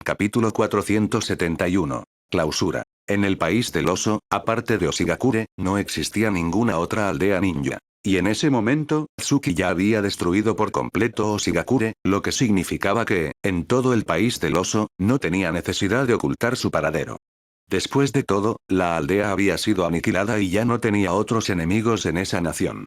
Capítulo 471. Clausura. En el país del oso, aparte de Oshigakure, no existía ninguna otra aldea ninja. Y en ese momento, Tsuki ya había destruido por completo Oshigakure, lo que significaba que, en todo el país del oso, no tenía necesidad de ocultar su paradero. Después de todo, la aldea había sido aniquilada y ya no tenía otros enemigos en esa nación.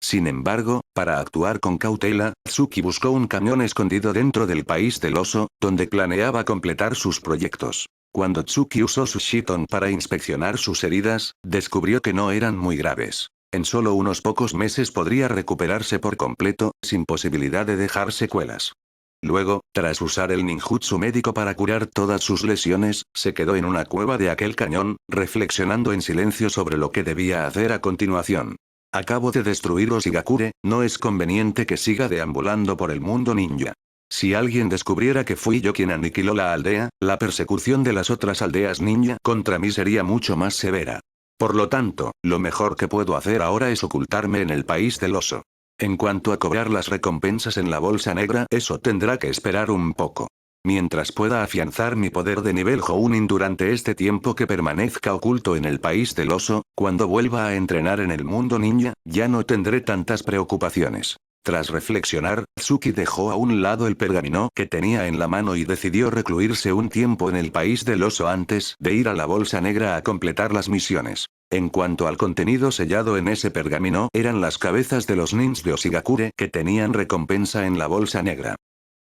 Sin embargo, para actuar con cautela, Tsuki buscó un camión escondido dentro del país del oso, donde planeaba completar sus proyectos. Cuando Tsuki usó su Shiton para inspeccionar sus heridas, descubrió que no eran muy graves. En solo unos pocos meses podría recuperarse por completo, sin posibilidad de dejar secuelas. Luego, tras usar el ninjutsu médico para curar todas sus lesiones, se quedó en una cueva de aquel cañón, reflexionando en silencio sobre lo que debía hacer a continuación. Acabo de destruir Oshigakure, no es conveniente que siga deambulando por el mundo ninja. Si alguien descubriera que fui yo quien aniquiló la aldea, la persecución de las otras aldeas ninja contra mí sería mucho más severa. Por lo tanto, lo mejor que puedo hacer ahora es ocultarme en el país del oso. En cuanto a cobrar las recompensas en la bolsa negra, eso tendrá que esperar un poco. Mientras pueda afianzar mi poder de nivel Jounin durante este tiempo que permanezca oculto en el país del oso, cuando vuelva a entrenar en el mundo ninja, ya no tendré tantas preocupaciones. Tras reflexionar, Tsuki dejó a un lado el pergamino que tenía en la mano y decidió recluirse un tiempo en el país del oso antes de ir a la bolsa negra a completar las misiones. En cuanto al contenido sellado en ese pergamino, eran las cabezas de los nins de Oshigakure que tenían recompensa en la bolsa negra.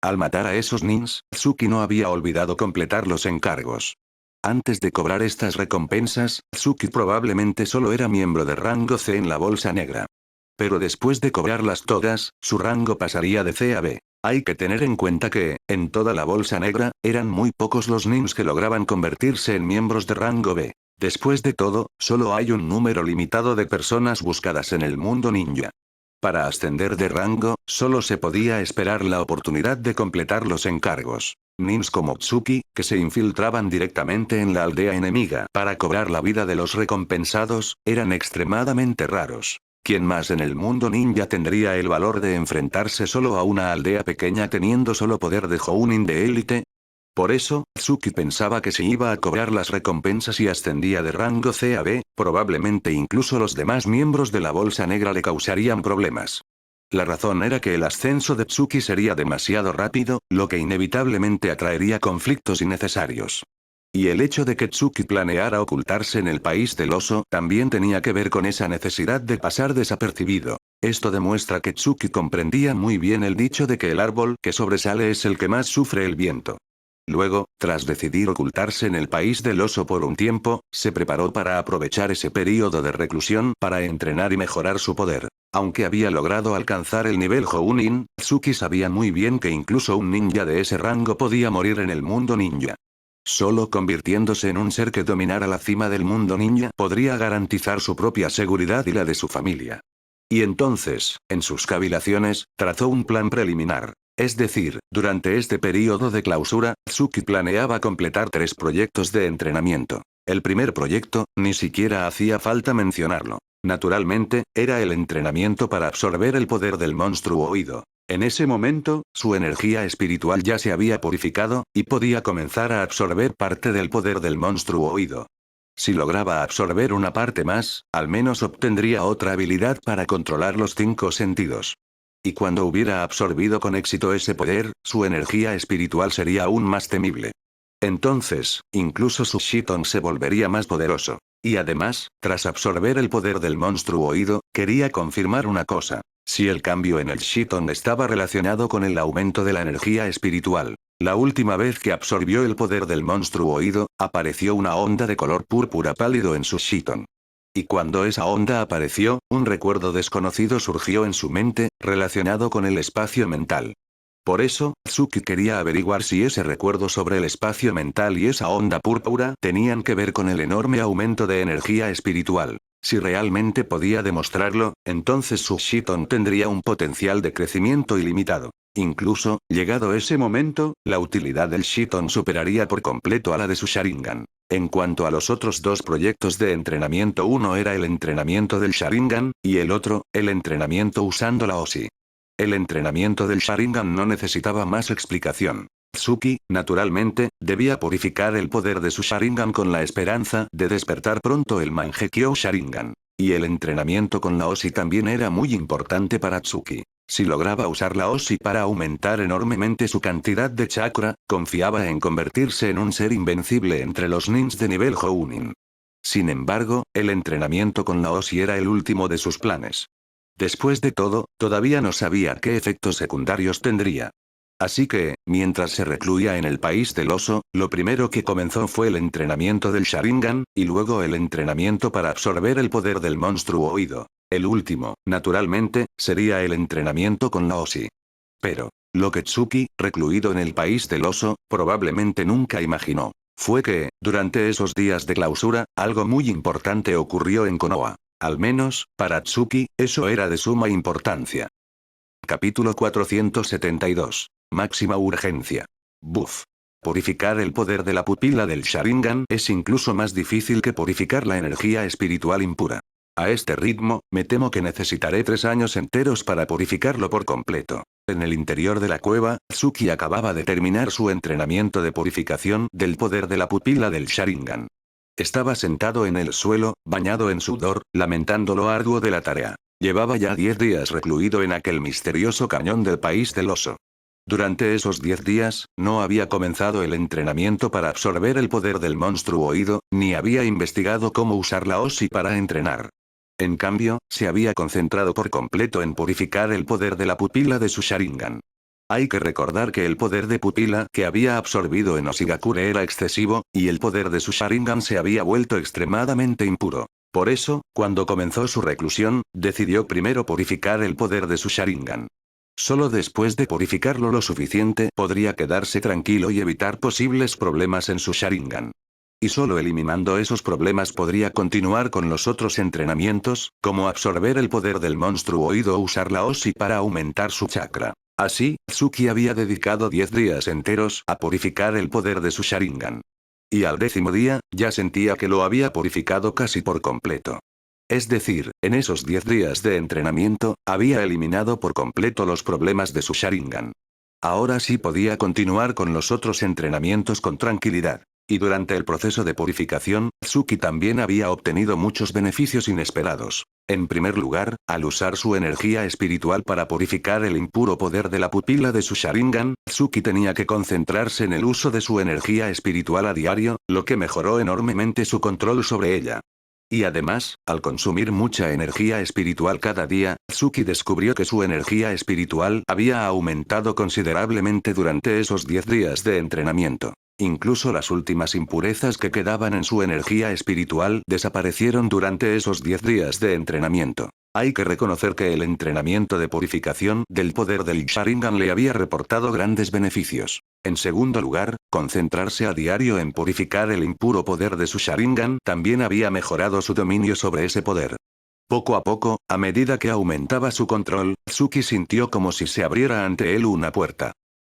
Al matar a esos nins, Tsuki no había olvidado completar los encargos. Antes de cobrar estas recompensas, Tsuki probablemente solo era miembro de rango C en la bolsa negra. Pero después de cobrarlas todas, su rango pasaría de C a B. Hay que tener en cuenta que, en toda la bolsa negra, eran muy pocos los nins que lograban convertirse en miembros de rango B. Después de todo, solo hay un número limitado de personas buscadas en el mundo ninja. Para ascender de rango, solo se podía esperar la oportunidad de completar los encargos. Nins como Tsuki, que se infiltraban directamente en la aldea enemiga para cobrar la vida de los recompensados, eran extremadamente raros. ¿Quién más en el mundo ninja tendría el valor de enfrentarse solo a una aldea pequeña teniendo solo poder de Jounin de élite? Por eso, Tsuki pensaba que si iba a cobrar las recompensas y ascendía de rango C a B, probablemente incluso los demás miembros de la bolsa negra le causarían problemas. La razón era que el ascenso de Tsuki sería demasiado rápido, lo que inevitablemente atraería conflictos innecesarios. Y el hecho de que Tsuki planeara ocultarse en el país del oso también tenía que ver con esa necesidad de pasar desapercibido. Esto demuestra que Tsuki comprendía muy bien el dicho de que el árbol que sobresale es el que más sufre el viento. Luego, tras decidir ocultarse en el país del oso por un tiempo, se preparó para aprovechar ese período de reclusión para entrenar y mejorar su poder. Aunque había logrado alcanzar el nivel Jounin, Tsuki sabía muy bien que incluso un ninja de ese rango podía morir en el mundo ninja. Solo convirtiéndose en un ser que dominara la cima del mundo ninja podría garantizar su propia seguridad y la de su familia. Y entonces, en sus cavilaciones, trazó un plan preliminar. Es decir, durante este período de clausura, Tsuki planeaba completar 3 proyectos de entrenamiento. El primer proyecto, ni siquiera hacía falta mencionarlo. Naturalmente, era el entrenamiento para absorber el poder del monstruo oído. En ese momento, su energía espiritual ya se había purificado, y podía comenzar a absorber parte del poder del monstruo oído. Si lograba absorber una parte más, al menos obtendría otra habilidad para controlar los 5 sentidos. Y cuando hubiera absorbido con éxito ese poder, su energía espiritual sería aún más temible. Entonces, incluso su Shiton se volvería más poderoso. Y además, tras absorber el poder del monstruo oído, quería confirmar una cosa. Si el cambio en el Shiton estaba relacionado con el aumento de la energía espiritual. La última vez que absorbió el poder del monstruo oído, apareció una onda de color púrpura pálido en su Shiton. Y cuando esa onda apareció, un recuerdo desconocido surgió en su mente, relacionado con el espacio mental. Por eso, Tsuki quería averiguar si ese recuerdo sobre el espacio mental y esa onda púrpura tenían que ver con el enorme aumento de energía espiritual. Si realmente podía demostrarlo, entonces su Shiton tendría un potencial de crecimiento ilimitado. Incluso, llegado ese momento, la utilidad del Shiton superaría por completo a la de su Sharingan. En cuanto a los otros 2 proyectos de entrenamiento, uno era el entrenamiento del Sharingan, y el otro, el entrenamiento usando la Oshi. El entrenamiento del Sharingan no necesitaba más explicación. Tsuki, naturalmente, debía purificar el poder de su Sharingan con la esperanza de despertar pronto el Mangekyo Sharingan. Y el entrenamiento con la Oshi también era muy importante para Tsuki. Si lograba usar la Oshi para aumentar enormemente su cantidad de chakra, confiaba en convertirse en un ser invencible entre los nins de nivel Jounin. Sin embargo, el entrenamiento con la Oshi era el último de sus planes. Después de todo, todavía no sabía qué efectos secundarios tendría. Así que, mientras se recluía en el país del oso, lo primero que comenzó fue el entrenamiento del Sharingan, y luego el entrenamiento para absorber el poder del monstruo oído. El último, naturalmente, sería el entrenamiento con la Oshi. Pero, lo que Tsuki, recluido en el país del oso, probablemente nunca imaginó, fue que, durante esos días de clausura, algo muy importante ocurrió en Konoha. Al menos, para Tsuki, eso era de suma importancia. Capítulo 472. Máxima urgencia. Buff. Purificar el poder de la pupila del Sharingan es incluso más difícil que purificar la energía espiritual impura. A este ritmo, me temo que necesitaré 3 años enteros para purificarlo por completo. En el interior de la cueva, Tsuki acababa de terminar su entrenamiento de purificación del poder de la pupila del Sharingan. Estaba sentado en el suelo, bañado en sudor, lamentando lo arduo de la tarea. Llevaba ya 10 días recluido en aquel misterioso cañón del país del oso. Durante esos 10 días, no había comenzado el entrenamiento para absorber el poder del monstruo oído, ni había investigado cómo usar la Oshi para entrenar. En cambio, se había concentrado por completo en purificar el poder de la pupila de su Sharingan. Hay que recordar que el poder de pupila que había absorbido en Oshigakure era excesivo, y el poder de su Sharingan se había vuelto extremadamente impuro. Por eso, cuando comenzó su reclusión, decidió primero purificar el poder de su Sharingan. Solo después de purificarlo lo suficiente podría quedarse tranquilo y evitar posibles problemas en su Sharingan. Y solo eliminando esos problemas podría continuar con los otros entrenamientos, como absorber el poder del monstruo oído o usar la Oshi para aumentar su chakra. Así, Tsuki había dedicado 10 días enteros a purificar el poder de su Sharingan. Y al 10º día, ya sentía que lo había purificado casi por completo. Es decir, en esos 10 días de entrenamiento, había eliminado por completo los problemas de su Sharingan. Ahora sí podía continuar con los otros entrenamientos con tranquilidad. Y durante el proceso de purificación, Tsuki también había obtenido muchos beneficios inesperados. En primer lugar, al usar su energía espiritual para purificar el impuro poder de la pupila de su Sharingan, Tsuki tenía que concentrarse en el uso de su energía espiritual a diario, lo que mejoró enormemente su control sobre ella. Y además, al consumir mucha energía espiritual cada día, Tsuki descubrió que su energía espiritual había aumentado considerablemente durante esos 10 días de entrenamiento. Incluso las últimas impurezas que quedaban en su energía espiritual desaparecieron durante esos 10 días de entrenamiento. Hay que reconocer que el entrenamiento de purificación del poder del Sharingan le había reportado grandes beneficios. En segundo lugar, concentrarse a diario en purificar el impuro poder de su Sharingan también había mejorado su dominio sobre ese poder. Poco a poco, a medida que aumentaba su control, Tsuki sintió como si se abriera ante él una puerta.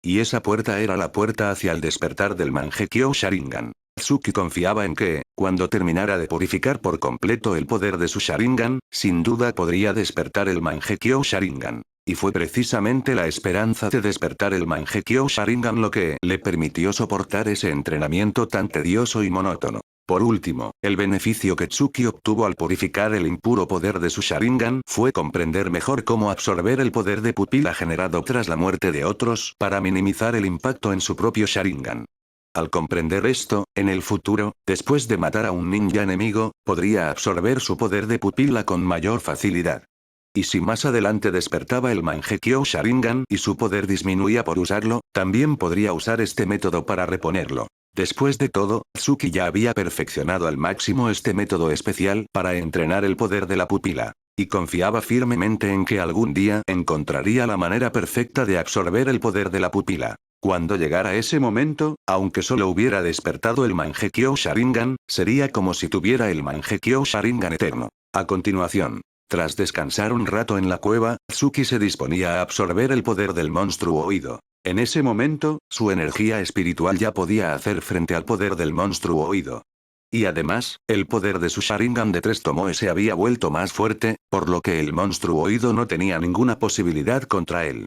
Y esa puerta era la puerta hacia el despertar del Mangekyo Sharingan. Tsuki confiaba en que, cuando terminara de purificar por completo el poder de su Sharingan, sin duda podría despertar el Mangekyo Sharingan. Y fue precisamente la esperanza de despertar el Mangekyo Sharingan lo que le permitió soportar ese entrenamiento tan tedioso y monótono. Por último, el beneficio que Tsuki obtuvo al purificar el impuro poder de su Sharingan fue comprender mejor cómo absorber el poder de pupila generado tras la muerte de otros para minimizar el impacto en su propio Sharingan. Al comprender esto, en el futuro, después de matar a un ninja enemigo, podría absorber su poder de pupila con mayor facilidad. Y si más adelante despertaba el Mangekyo Sharingan y su poder disminuía por usarlo, también podría usar este método para reponerlo. Después de todo, Tsuki ya había perfeccionado al máximo este método especial para entrenar el poder de la pupila. Y confiaba firmemente en que algún día encontraría la manera perfecta de absorber el poder de la pupila. Cuando llegara ese momento, aunque solo hubiera despertado el Mangekyo Sharingan, sería como si tuviera el Mangekyo Sharingan eterno. A continuación, tras descansar un rato en la cueva, Tsuki se disponía a absorber el poder del monstruo oído. En ese momento, su energía espiritual ya podía hacer frente al poder del monstruo oído. Y además, el poder de su Sharingan de 3 Tomoe se había vuelto más fuerte, por lo que el monstruo oído no tenía ninguna posibilidad contra él.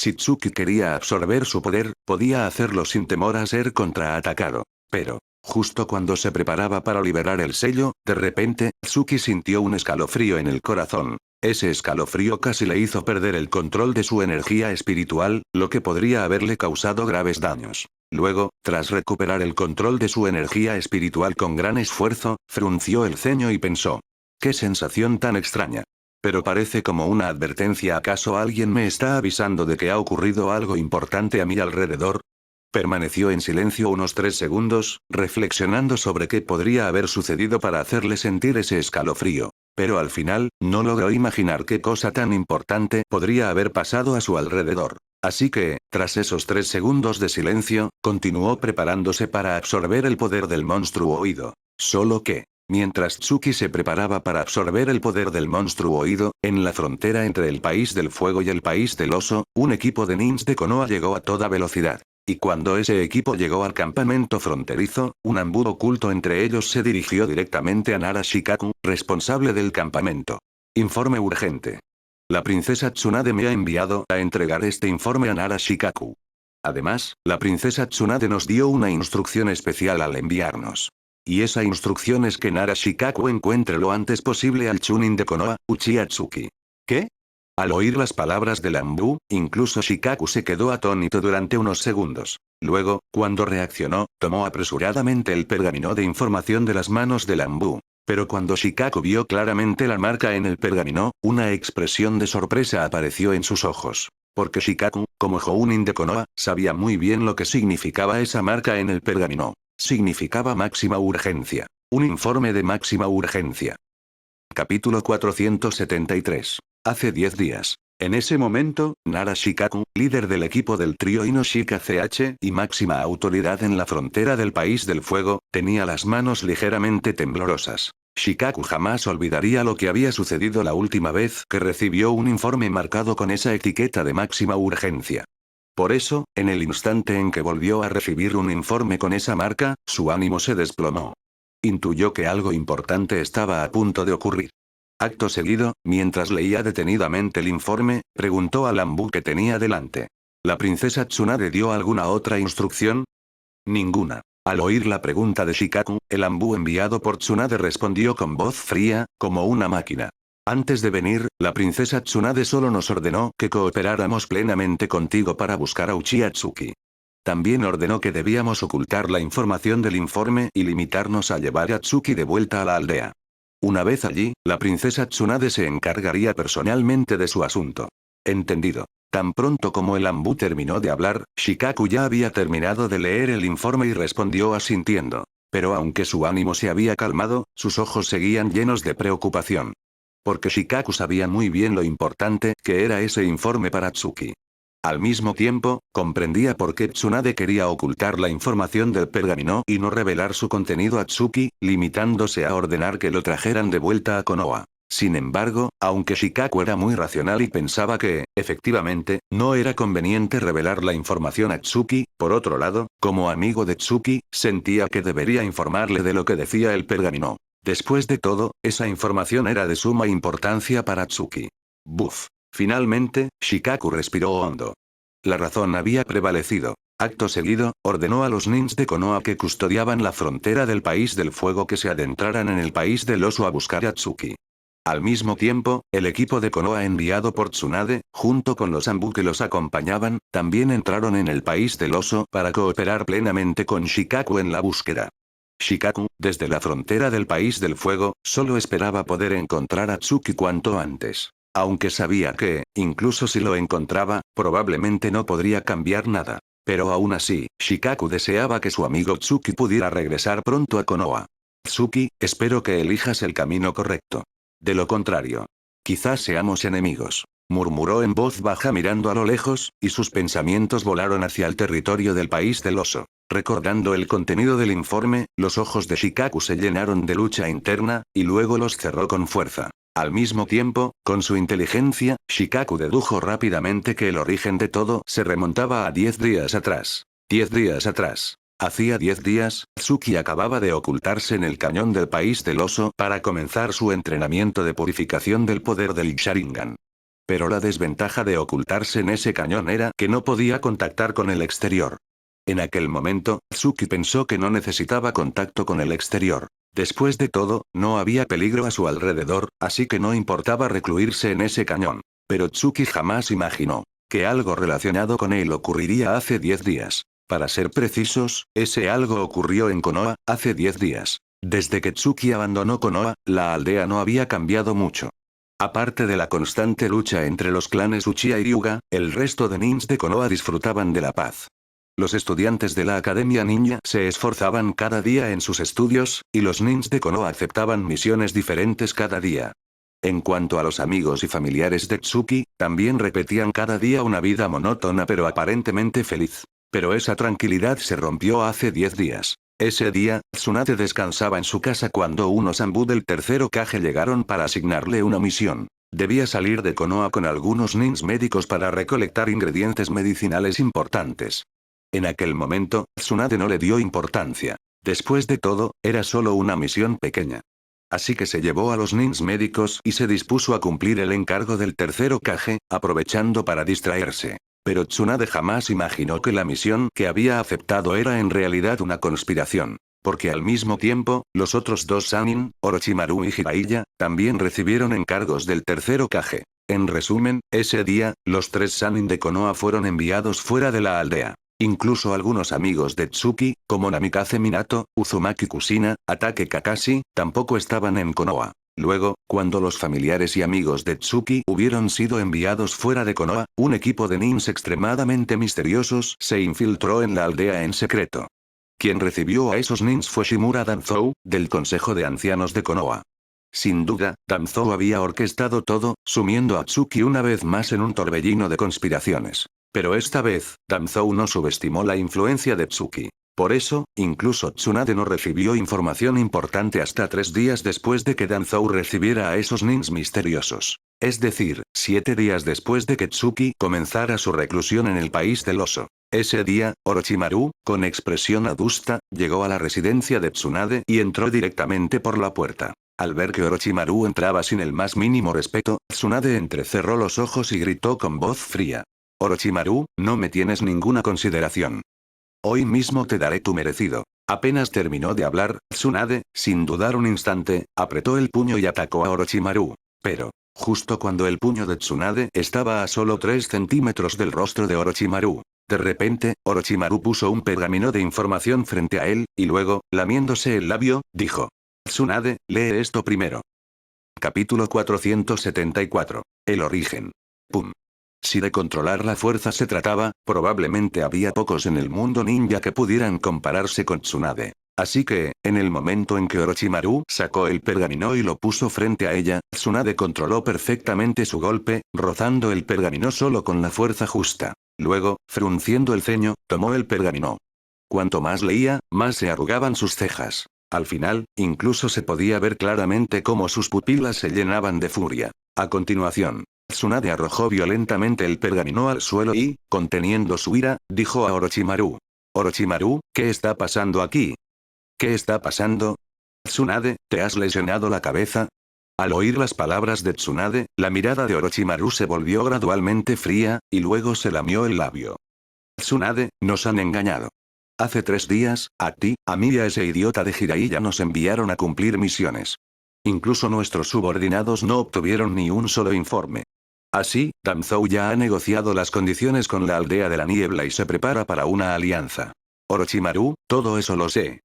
Si Tsuki quería absorber su poder, podía hacerlo sin temor a ser contraatacado. Pero, justo cuando se preparaba para liberar el sello, de repente, Tsuki sintió un escalofrío en el corazón. Ese escalofrío casi le hizo perder el control de su energía espiritual, lo que podría haberle causado graves daños. Luego, tras recuperar el control de su energía espiritual con gran esfuerzo, frunció el ceño y pensó: «¡Qué sensación tan extraña! Pero parece como una advertencia. ¿Acaso alguien me está avisando de que ha ocurrido algo importante a mi alrededor?». Permaneció en silencio unos 3 segundos, reflexionando sobre qué podría haber sucedido para hacerle sentir ese escalofrío. Pero al final, no logró imaginar qué cosa tan importante podría haber pasado a su alrededor. Así que, tras esos 3 segundos de silencio, continuó preparándose para absorber el poder del monstruo oído. Solo que, mientras Tsuki se preparaba para absorber el poder del monstruo oído, en la frontera entre el país del fuego y el país del oso, un equipo de ninjas de Konoha llegó a toda velocidad. Y cuando ese equipo llegó al campamento fronterizo, un ambú oculto entre ellos se dirigió directamente a Nara Shikaku, responsable del campamento. Informe urgente. La princesa Tsunade me ha enviado a entregar este informe a Nara Shikaku. Además, la princesa Tsunade nos dio una instrucción especial al enviarnos. Y esa instrucción es que Nara Shikaku encuentre lo antes posible al Chunin de Konoha, Uchiha Tsuki. ¿Qué? Al oír las palabras del ambú, incluso Shikaku se quedó atónito durante unos segundos. Luego, cuando reaccionó, tomó apresuradamente el pergamino de información de las manos del ambú. Pero cuando Shikaku vio claramente la marca en el pergamino, una expresión de sorpresa apareció en sus ojos. Porque Shikaku, como Jounin de Konoha, sabía muy bien lo que significaba esa marca en el pergamino. Significaba máxima urgencia. Un informe de máxima urgencia. Capítulo 473. Hace 10 días. En ese momento, Nara Shikaku, líder del equipo del trío Inoshika CH y máxima autoridad en la frontera del país del fuego, tenía las manos ligeramente temblorosas. Shikaku jamás olvidaría lo que había sucedido la última vez que recibió un informe marcado con esa etiqueta de máxima urgencia. Por eso, en el instante en que volvió a recibir un informe con esa marca, su ánimo se desplomó. Intuyó que algo importante estaba a punto de ocurrir. Acto seguido, mientras leía detenidamente el informe, preguntó al ambú que tenía delante. ¿La princesa Tsunade dio alguna otra instrucción? Ninguna. Al oír la pregunta de Shikaku, el ambú enviado por Tsunade respondió con voz fría, como una máquina. Antes de venir, la princesa Tsunade solo nos ordenó que cooperáramos plenamente contigo para buscar a Uchiha Tsuki. También ordenó que debíamos ocultar la información del informe y limitarnos a llevar a Tsuki de vuelta a la aldea. Una vez allí, la princesa Tsunade se encargaría personalmente de su asunto. Entendido. Tan pronto como el ambú terminó de hablar, Shikaku ya había terminado de leer el informe y respondió asintiendo. Pero aunque su ánimo se había calmado, sus ojos seguían llenos de preocupación. Porque Shikaku sabía muy bien lo importante que era ese informe para Tsuki. Al mismo tiempo, comprendía por qué Tsunade quería ocultar la información del pergamino y no revelar su contenido a Tsuki, limitándose a ordenar que lo trajeran de vuelta a Konoha. Sin embargo, aunque Shikaku era muy racional y pensaba que, efectivamente, no era conveniente revelar la información a Tsuki, por otro lado, como amigo de Tsuki, sentía que debería informarle de lo que decía el pergamino. Después de todo, esa información era de suma importancia para Tsuki. Buf. Finalmente, Shikaku respiró hondo. La razón había prevalecido. Acto seguido, ordenó a los ninjas de Konoha que custodiaban la frontera del país del fuego que se adentraran en el país del oso a buscar a Tsuki. Al mismo tiempo, el equipo de Konoha enviado por Tsunade, junto con los ambú que los acompañaban, también entraron en el país del oso para cooperar plenamente con Shikaku en la búsqueda. Shikaku, desde la frontera del país del fuego, solo esperaba poder encontrar a Tsuki cuanto antes. Aunque sabía que, incluso si lo encontraba, probablemente no podría cambiar nada. Pero aún así, Shikaku deseaba que su amigo Tsuki pudiera regresar pronto a Konoha. Tsuki, espero que elijas el camino correcto. De lo contrario, quizás seamos enemigos. Murmuró en voz baja mirando a lo lejos, y sus pensamientos volaron hacia el territorio del país del oso. Recordando el contenido del informe, los ojos de Shikaku se llenaron de lucha interna, y luego los cerró con fuerza. Al mismo tiempo, con su inteligencia, Shikaku dedujo rápidamente que el origen de todo se remontaba a 10 días atrás. 10 días atrás. Hacía 10 días, Tsuki acababa de ocultarse en el cañón del país del oso para comenzar su entrenamiento de purificación del poder del Sharingan. Pero la desventaja de ocultarse en ese cañón era que no podía contactar con el exterior. En aquel momento, Tsuki pensó que no necesitaba contacto con el exterior. Después de todo, no había peligro a su alrededor, así que no importaba recluirse en ese cañón. Pero Tsuki jamás imaginó que algo relacionado con él ocurriría hace 10 días. Para ser precisos, ese algo ocurrió en Konoha, hace 10 días. Desde que Tsuki abandonó Konoha, la aldea no había cambiado mucho. Aparte de la constante lucha entre los clanes Uchiha y Ryuga, el resto de nins de Konoha disfrutaban de la paz. Los estudiantes de la Academia Ninja se esforzaban cada día en sus estudios, y los nins de Konoha aceptaban misiones diferentes cada día. En cuanto a los amigos y familiares de Tsuki, también repetían cada día una vida monótona pero aparentemente feliz. Pero esa tranquilidad se rompió hace 10 días. Ese día, Tsunade descansaba en su casa cuando unos Anbu del tercer Hokage llegaron para asignarle una misión. Debía salir de Konoha con algunos nins médicos para recolectar ingredientes medicinales importantes. En aquel momento, Tsunade no le dio importancia. Después de todo, era solo una misión pequeña. Así que se llevó a los nins médicos y se dispuso a cumplir el encargo del tercer Hokage, aprovechando para distraerse. Pero Tsunade jamás imaginó que la misión que había aceptado era en realidad una conspiración. Porque al mismo tiempo, los otros dos Sannin, Orochimaru y Jiraiya, también recibieron encargos del tercer Hokage. En resumen, ese día, los 3 Sannin de Konoha fueron enviados fuera de la aldea. Incluso algunos amigos de Tsuki, como Namikaze Minato, Uzumaki Kushina, Atake Kakashi, tampoco estaban en Konoha. Luego, cuando los familiares y amigos de Tsuki hubieron sido enviados fuera de Konoha, un equipo de nins extremadamente misteriosos se infiltró en la aldea en secreto. Quien recibió a esos nins fue Shimura Danzou, del Consejo de Ancianos de Konoha. Sin duda, Danzou había orquestado todo, sumiendo a Tsuki una vez más en un torbellino de conspiraciones. Pero esta vez, Danzou no subestimó la influencia de Tsuki. Por eso, incluso Tsunade no recibió información importante hasta 3 días después de que Danzou recibiera a esos nins misteriosos. Es decir, 7 días después de que Tsuki comenzara su reclusión en el país del oso. Ese día, Orochimaru, con expresión adusta, llegó a la residencia de Tsunade y entró directamente por la puerta. Al ver que Orochimaru entraba sin el más mínimo respeto, Tsunade entrecerró los ojos y gritó con voz fría. Orochimaru, no me tienes ninguna consideración. Hoy mismo te daré tu merecido. Apenas terminó de hablar, Tsunade, sin dudar un instante, apretó el puño y atacó a Orochimaru. Pero, justo cuando el puño de Tsunade estaba a solo 3 centímetros del rostro de Orochimaru. De repente, Orochimaru puso un pergamino de información frente a él, y luego, lamiéndose el labio, dijo. Tsunade, lee esto primero. Capítulo 474. El origen. Pum. Si de controlar la fuerza se trataba, probablemente había pocos en el mundo ninja que pudieran compararse con Tsunade. Así que, en el momento en que Orochimaru sacó el pergamino y lo puso frente a ella, Tsunade controló perfectamente su golpe, rozando el pergamino solo con la fuerza justa. Luego, frunciendo el ceño, tomó el pergamino. Cuanto más leía, más se arrugaban sus cejas. Al final, incluso se podía ver claramente cómo sus pupilas se llenaban de furia. A continuación, Tsunade arrojó violentamente el pergamino al suelo y, conteniendo su ira, dijo a Orochimaru. Orochimaru, ¿qué está pasando aquí? ¿Qué está pasando? Tsunade, ¿te has lesionado la cabeza? Al oír las palabras de Tsunade, la mirada de Orochimaru se volvió gradualmente fría, y luego se lamió el labio. Tsunade, nos han engañado. Hace 3 días, a ti, a mí y a ese idiota de Jiraiya nos enviaron a cumplir misiones. Incluso nuestros subordinados no obtuvieron ni un solo informe. Así, Danzou ya ha negociado las condiciones con la aldea de la niebla y se prepara para una alianza. Orochimaru, todo eso lo sé.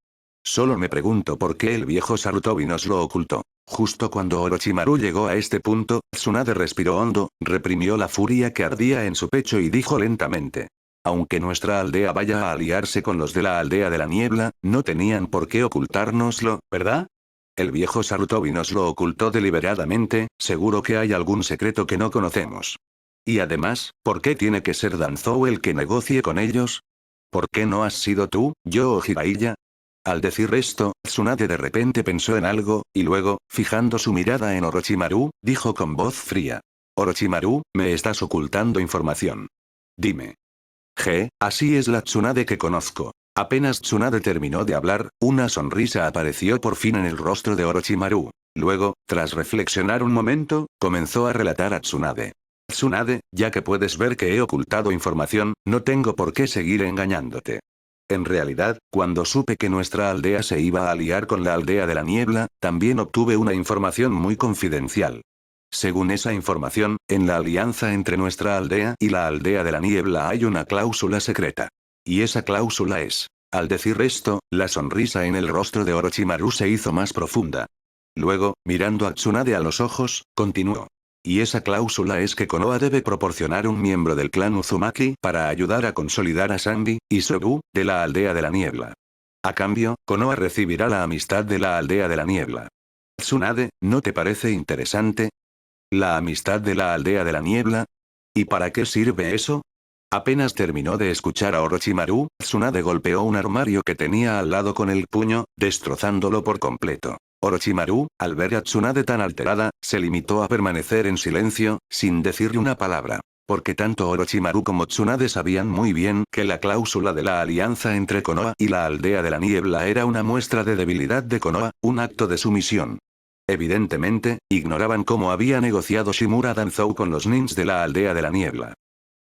Solo me pregunto por qué el viejo Sarutobi nos lo ocultó. Justo cuando Orochimaru llegó a este punto, Tsunade respiró hondo, reprimió la furia que ardía en su pecho y dijo lentamente. Aunque nuestra aldea vaya a aliarse con los de la aldea de la niebla, no tenían por qué ocultárnoslo, ¿verdad? El viejo Sarutobi nos lo ocultó deliberadamente, seguro que hay algún secreto que no conocemos. Y además, ¿por qué tiene que ser Danzou el que negocie con ellos? ¿Por qué no has sido tú, yo o Jiraiya? Al decir esto, Tsunade de repente pensó en algo, y luego, fijando su mirada en Orochimaru, dijo con voz fría. Orochimaru, me estás ocultando información. Dime. Así es la Tsunade que conozco. Apenas Tsunade terminó de hablar, una sonrisa apareció por fin en el rostro de Orochimaru. Luego, tras reflexionar un momento, comenzó a relatar a Tsunade. Tsunade, ya que puedes ver que he ocultado información, no tengo por qué seguir engañándote. En realidad, cuando supe que nuestra aldea se iba a aliar con la aldea de la niebla, también obtuve una información muy confidencial. Según esa información, en la alianza entre nuestra aldea y la aldea de la niebla hay una cláusula secreta. Y esa cláusula es... Al decir esto, la sonrisa en el rostro de Orochimaru se hizo más profunda. Luego, mirando a Tsunade a los ojos, continuó. Y esa cláusula es que Konoha debe proporcionar un miembro del clan Uzumaki para ayudar a consolidar a Sanbi y Sogu, de la aldea de la niebla. A cambio, Konoha recibirá la amistad de la aldea de la niebla. Tsunade, ¿no te parece interesante? ¿La amistad de la aldea de la niebla? ¿Y para qué sirve eso? Apenas terminó de escuchar a Orochimaru, Tsunade golpeó un armario que tenía al lado con el puño, destrozándolo por completo. Orochimaru, al ver a Tsunade tan alterada, se limitó a permanecer en silencio, sin decirle una palabra. Porque tanto Orochimaru como Tsunade sabían muy bien que la cláusula de la alianza entre Konoha y la aldea de la niebla era una muestra de debilidad de Konoha, un acto de sumisión. Evidentemente, ignoraban cómo había negociado Shimura Danzou con los nins de la aldea de la niebla.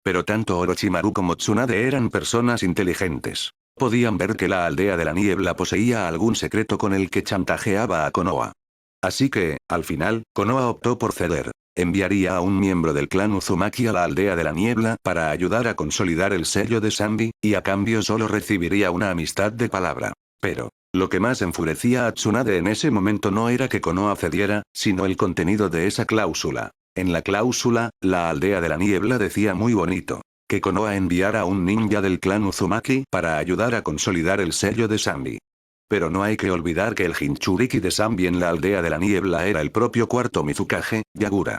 Pero tanto Orochimaru como Tsunade eran personas inteligentes. Podían ver que la aldea de la niebla poseía algún secreto con el que chantajeaba a Konoha. Así que, al final, Konoha optó por ceder. Enviaría a un miembro del clan Uzumaki a la aldea de la niebla para ayudar a consolidar el sello de Sanbi, y a cambio solo recibiría una amistad de palabra. Pero, lo que más enfurecía a Tsunade en ese momento no era que Konoha cediera, sino el contenido de esa cláusula. En la cláusula, la aldea de la niebla decía muy bonito. Que Konoha enviara a un ninja del clan Uzumaki para ayudar a consolidar el sello de Sanbi. Pero no hay que olvidar que el Jinchuriki de Sanbi en la aldea de la niebla era el propio cuarto Mizukage, Yagura.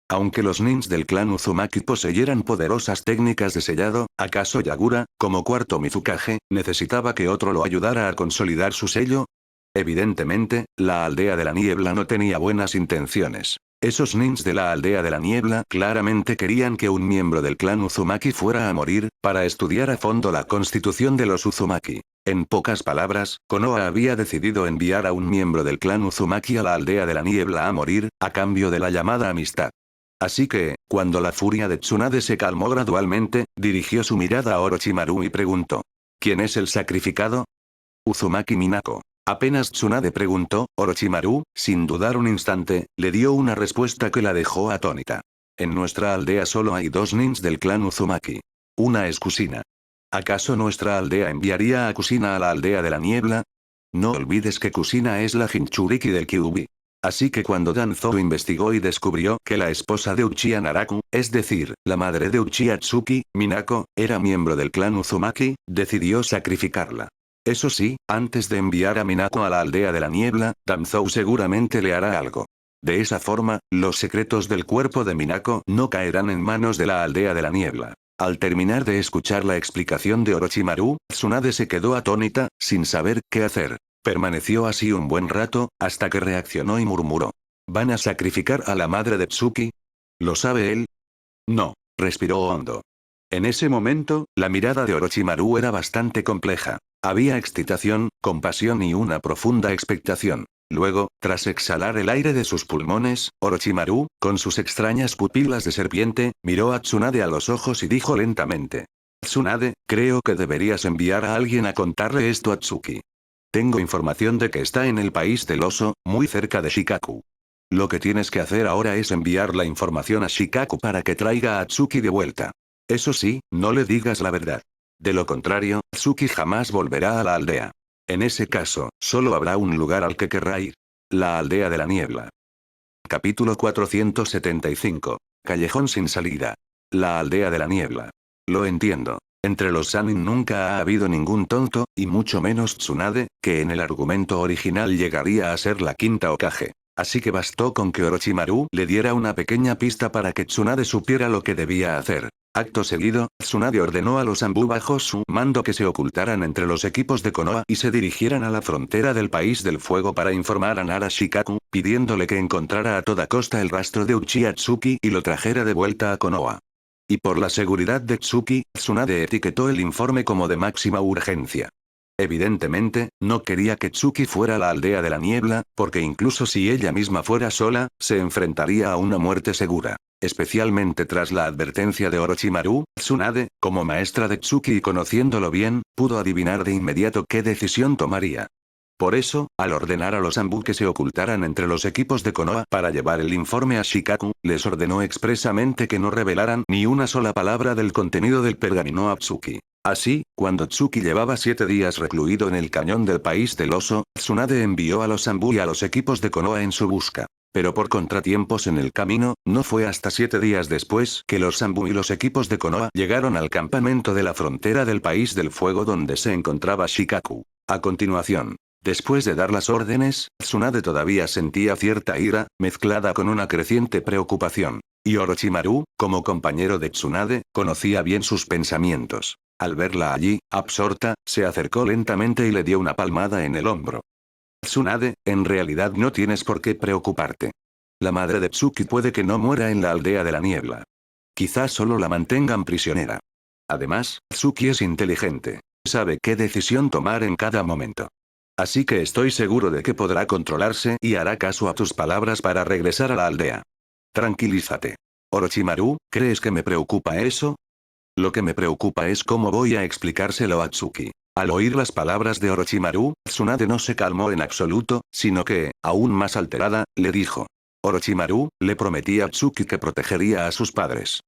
Aunque los nins del clan Uzumaki poseyeran poderosas técnicas de sellado, ¿acaso Yagura, como cuarto Mizukage, necesitaba que otro lo ayudara a consolidar su sello? Evidentemente, la aldea de la niebla no tenía buenas intenciones. Esos nins de la aldea de la niebla claramente querían que un miembro del clan Uzumaki fuera a morir, para estudiar a fondo la constitución de los Uzumaki. En pocas palabras, Konoha había decidido enviar a un miembro del clan Uzumaki a la aldea de la niebla a morir, a cambio de la llamada amistad. Así que, cuando la furia de Tsunade se calmó gradualmente, dirigió su mirada a Orochimaru y preguntó. ¿Quién es el sacrificado? Uzumaki Minako. Apenas Tsunade preguntó, Orochimaru, sin dudar un instante, le dio una respuesta que la dejó atónita. En nuestra aldea solo hay dos nins del clan Uzumaki. Una es Kusina. ¿Acaso nuestra aldea enviaría a Kusina a la aldea de la niebla? No olvides que Kusina es la Jinchuriki del Kyuubi. Así que cuando Danzou investigó y descubrió que la esposa de Uchiha Naraku, es decir, la madre de Uchiha Tsuki, Minako, era miembro del clan Uzumaki, decidió sacrificarla. Eso sí, antes de enviar a Minako a la aldea de la niebla, Danzou seguramente le hará algo. De esa forma, los secretos del cuerpo de Minako no caerán en manos de la aldea de la niebla. Al terminar de escuchar la explicación de Orochimaru, Tsunade se quedó atónita, sin saber qué hacer. Permaneció así un buen rato, hasta que reaccionó y murmuró. ¿Van a sacrificar a la madre de Tsuki? ¿Lo sabe él? No, respiró hondo. En ese momento, la mirada de Orochimaru era bastante compleja. Había excitación, compasión y una profunda expectación. Luego, tras exhalar el aire de sus pulmones, Orochimaru, con sus extrañas pupilas de serpiente, miró a Tsunade a los ojos y dijo lentamente. Tsunade, creo que deberías enviar a alguien a contarle esto a Tsuki. Tengo información de que está en el país del oso, muy cerca de Shikaku. Lo que tienes que hacer ahora es enviar la información a Shikaku para que traiga a Tsuki de vuelta. Eso sí, no le digas la verdad. De lo contrario, Tsuki jamás volverá a la aldea. En ese caso, solo habrá un lugar al que querrá ir. La aldea de la niebla. Capítulo 475. Callejón sin salida. La aldea de la niebla. Lo entiendo. Entre los Sanin nunca ha habido ningún tonto, y mucho menos Tsunade, que en el argumento original llegaría a ser la quinta Hokage. Así que bastó con que Orochimaru le diera una pequeña pista para que Tsunade supiera lo que debía hacer. Acto seguido, Tsunade ordenó a los Anbu bajo su mando que se ocultaran entre los equipos de Konoha y se dirigieran a la frontera del País del Fuego para informar a Nara Shikaku, pidiéndole que encontrara a toda costa el rastro de Uchiha Tsuki y lo trajera de vuelta a Konoha. Y por la seguridad de Tsuki, Tsunade etiquetó el informe como de máxima urgencia. Evidentemente, no quería que Tsuki fuera a la aldea de la niebla, porque incluso si ella misma fuera sola, se enfrentaría a una muerte segura. especialmente tras la advertencia de Orochimaru. Tsunade, como maestra de Tsuki y conociéndolo bien, pudo adivinar de inmediato qué decisión tomaría. Por eso, al ordenar a los Anbu que se ocultaran entre los equipos de Konoha para llevar el informe a Shikaku, les ordenó expresamente que no revelaran ni una sola palabra del contenido del pergamino a Tsuki. Así, cuando Tsuki llevaba 7 días recluido en el cañón del país del oso, Tsunade envió a los Anbu y a los equipos de Konoha en su busca. Pero por contratiempos en el camino, no fue hasta 7 días después que los Anbu y los equipos de Konoha llegaron al campamento de la frontera del país del fuego donde se encontraba Shikaku. A continuación, después de dar las órdenes, Tsunade todavía sentía cierta ira, mezclada con una creciente preocupación. Y Orochimaru, como compañero de Tsunade, conocía bien sus pensamientos. Al verla allí, absorta, se acercó lentamente y le dio una palmada en el hombro. Tsunade, en realidad no tienes por qué preocuparte. La madre de Tsuki puede que no muera en la aldea de la niebla. Quizás solo la mantengan prisionera. Además, Tsuki es inteligente. Sabe qué decisión tomar en cada momento. Así que estoy seguro de que podrá controlarse y hará caso a tus palabras para regresar a la aldea. Tranquilízate. Orochimaru, ¿crees que me preocupa eso? Lo que me preocupa es cómo voy a explicárselo a Tsuki. Al oír las palabras de Orochimaru, Tsunade no se calmó en absoluto, sino que, aún más alterada, le dijo. Orochimaru, le prometí a Tsuki que protegería a sus padres.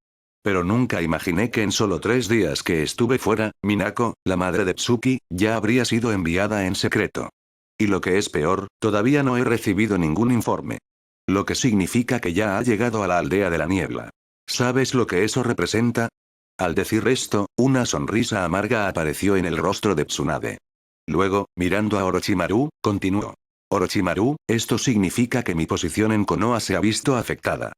Pero nunca imaginé que en solo 3 días que estuve fuera, Minako, la madre de Tsuki, ya habría sido enviada en secreto. Y lo que es peor, todavía no he recibido ningún informe. Lo que significa que ya ha llegado a la aldea de la niebla. ¿Sabes lo que eso representa? Al decir esto, una sonrisa amarga apareció en el rostro de Tsunade. Luego, mirando a Orochimaru, continuó. Orochimaru, esto significa que mi posición en Konoha se ha visto afectada.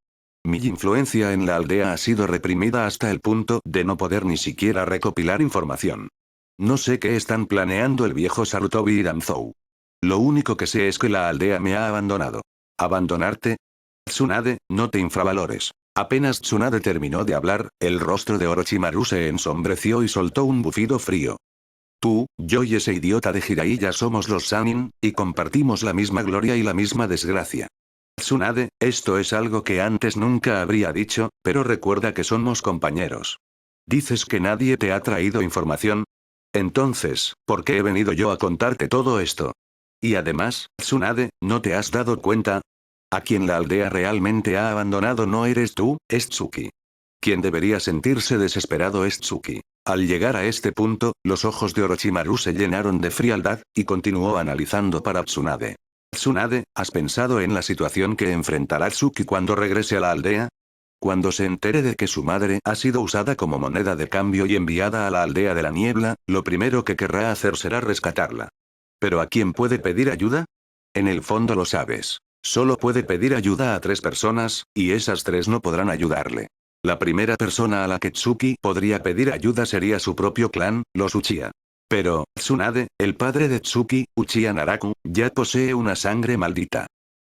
Mi influencia en la aldea ha sido reprimida hasta el punto de no poder ni siquiera recopilar información. No sé qué están planeando el viejo Sarutobi y Danzou. Lo único que sé es que la aldea me ha abandonado. ¿Abandonarte? Tsunade, no te infravalores. Apenas Tsunade terminó de hablar, el rostro de Orochimaru se ensombreció y soltó un bufido frío. Tú, yo y ese idiota de Jiraiya somos los Sannin, y compartimos la misma gloria y la misma desgracia. Tsunade, esto es algo que antes nunca habría dicho, pero recuerda que somos compañeros. ¿Dices que nadie te ha traído información? Entonces, ¿por qué he venido yo a contarte todo esto? Y además, Tsunade, ¿no te has dado cuenta? A quien la aldea realmente ha abandonado no eres tú, es Tsuki. Quien debería sentirse desesperado es Tsuki. Al llegar a este punto, los ojos de Orochimaru se llenaron de frialdad, y continuó analizando para Tsunade. Tsunade, ¿has pensado en la situación que enfrentará Tsuki cuando regrese a la aldea? Cuando se entere de que su madre ha sido usada como moneda de cambio y enviada a la aldea de la niebla, lo primero que querrá hacer será rescatarla. ¿Pero a quién puede pedir ayuda? En el fondo lo sabes. Solo puede pedir ayuda a 3 personas, y esas 3 no podrán ayudarle. La primera persona a la que Tsuki podría pedir ayuda sería su propio clan, los Uchiha. Pero, Tsunade, el padre de Tsuki, Uchiha Naraku, ya posee una sangre maldita.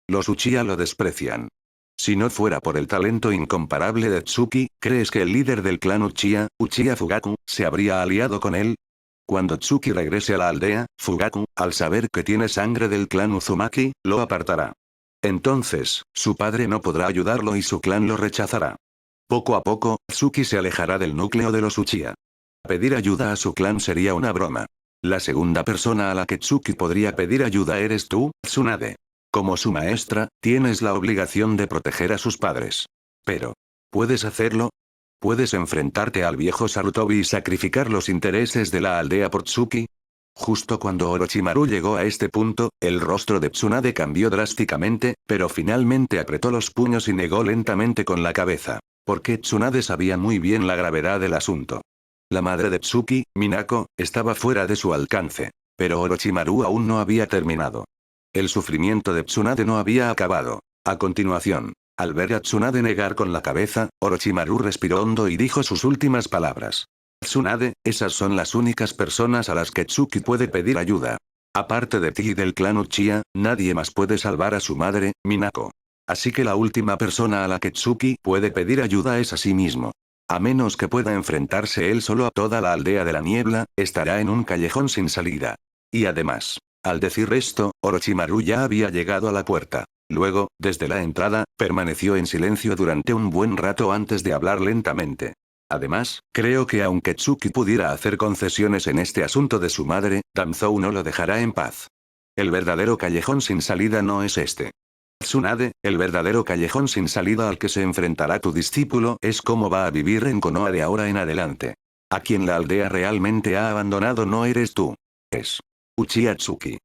Los Uchiha lo desprecian. Si no fuera por el talento incomparable de Tsuki, ¿crees que el líder del clan Uchiha, Uchiha Fugaku, se habría aliado con él? Cuando Tsuki regrese a la aldea, Fugaku, al saber que tiene sangre del clan Uzumaki, lo apartará. Entonces, su padre no podrá ayudarlo y su clan lo rechazará. Poco a poco, Tsuki se alejará del núcleo de los Uchiha. Pedir ayuda a su clan sería una broma. La segunda persona a la que Tsuki podría pedir ayuda eres tú, Tsunade. Como su maestra, tienes la obligación de proteger a sus padres. Pero, ¿puedes hacerlo? ¿Puedes enfrentarte al viejo Sarutobi y sacrificar los intereses de la aldea por Tsuki? Justo cuando Orochimaru llegó a este punto, el rostro de Tsunade cambió drásticamente, pero finalmente apretó los puños y negó lentamente con la cabeza. Porque Tsunade sabía muy bien la gravedad del asunto. La madre de Tsuki, Minako, estaba fuera de su alcance. Pero Orochimaru aún no había terminado. El sufrimiento de Tsunade no había acabado. A continuación, al ver a Tsunade negar con la cabeza, Orochimaru respiró hondo y dijo sus últimas palabras. Tsunade, esas son las únicas personas a las que Tsuki puede pedir ayuda. Aparte de ti y del clan Uchiha, nadie más puede salvar a su madre, Minako. Así que la última persona a la que Tsuki puede pedir ayuda es a sí mismo. A menos que pueda enfrentarse él solo a toda la aldea de la niebla, estará en un callejón sin salida. Y además, al decir esto, Orochimaru ya había llegado a la puerta. Luego, desde la entrada, permaneció en silencio durante un buen rato antes de hablar lentamente. Además, creo que aunque Tsuki pudiera hacer concesiones en este asunto de su madre, Danzou no lo dejará en paz. El verdadero callejón sin salida no es este. Tsunade, el verdadero callejón sin salida al que se enfrentará tu discípulo es cómo va a vivir en Konoha de ahora en adelante. A quien la aldea realmente ha abandonado no eres tú. Es Uchiha Tsuki.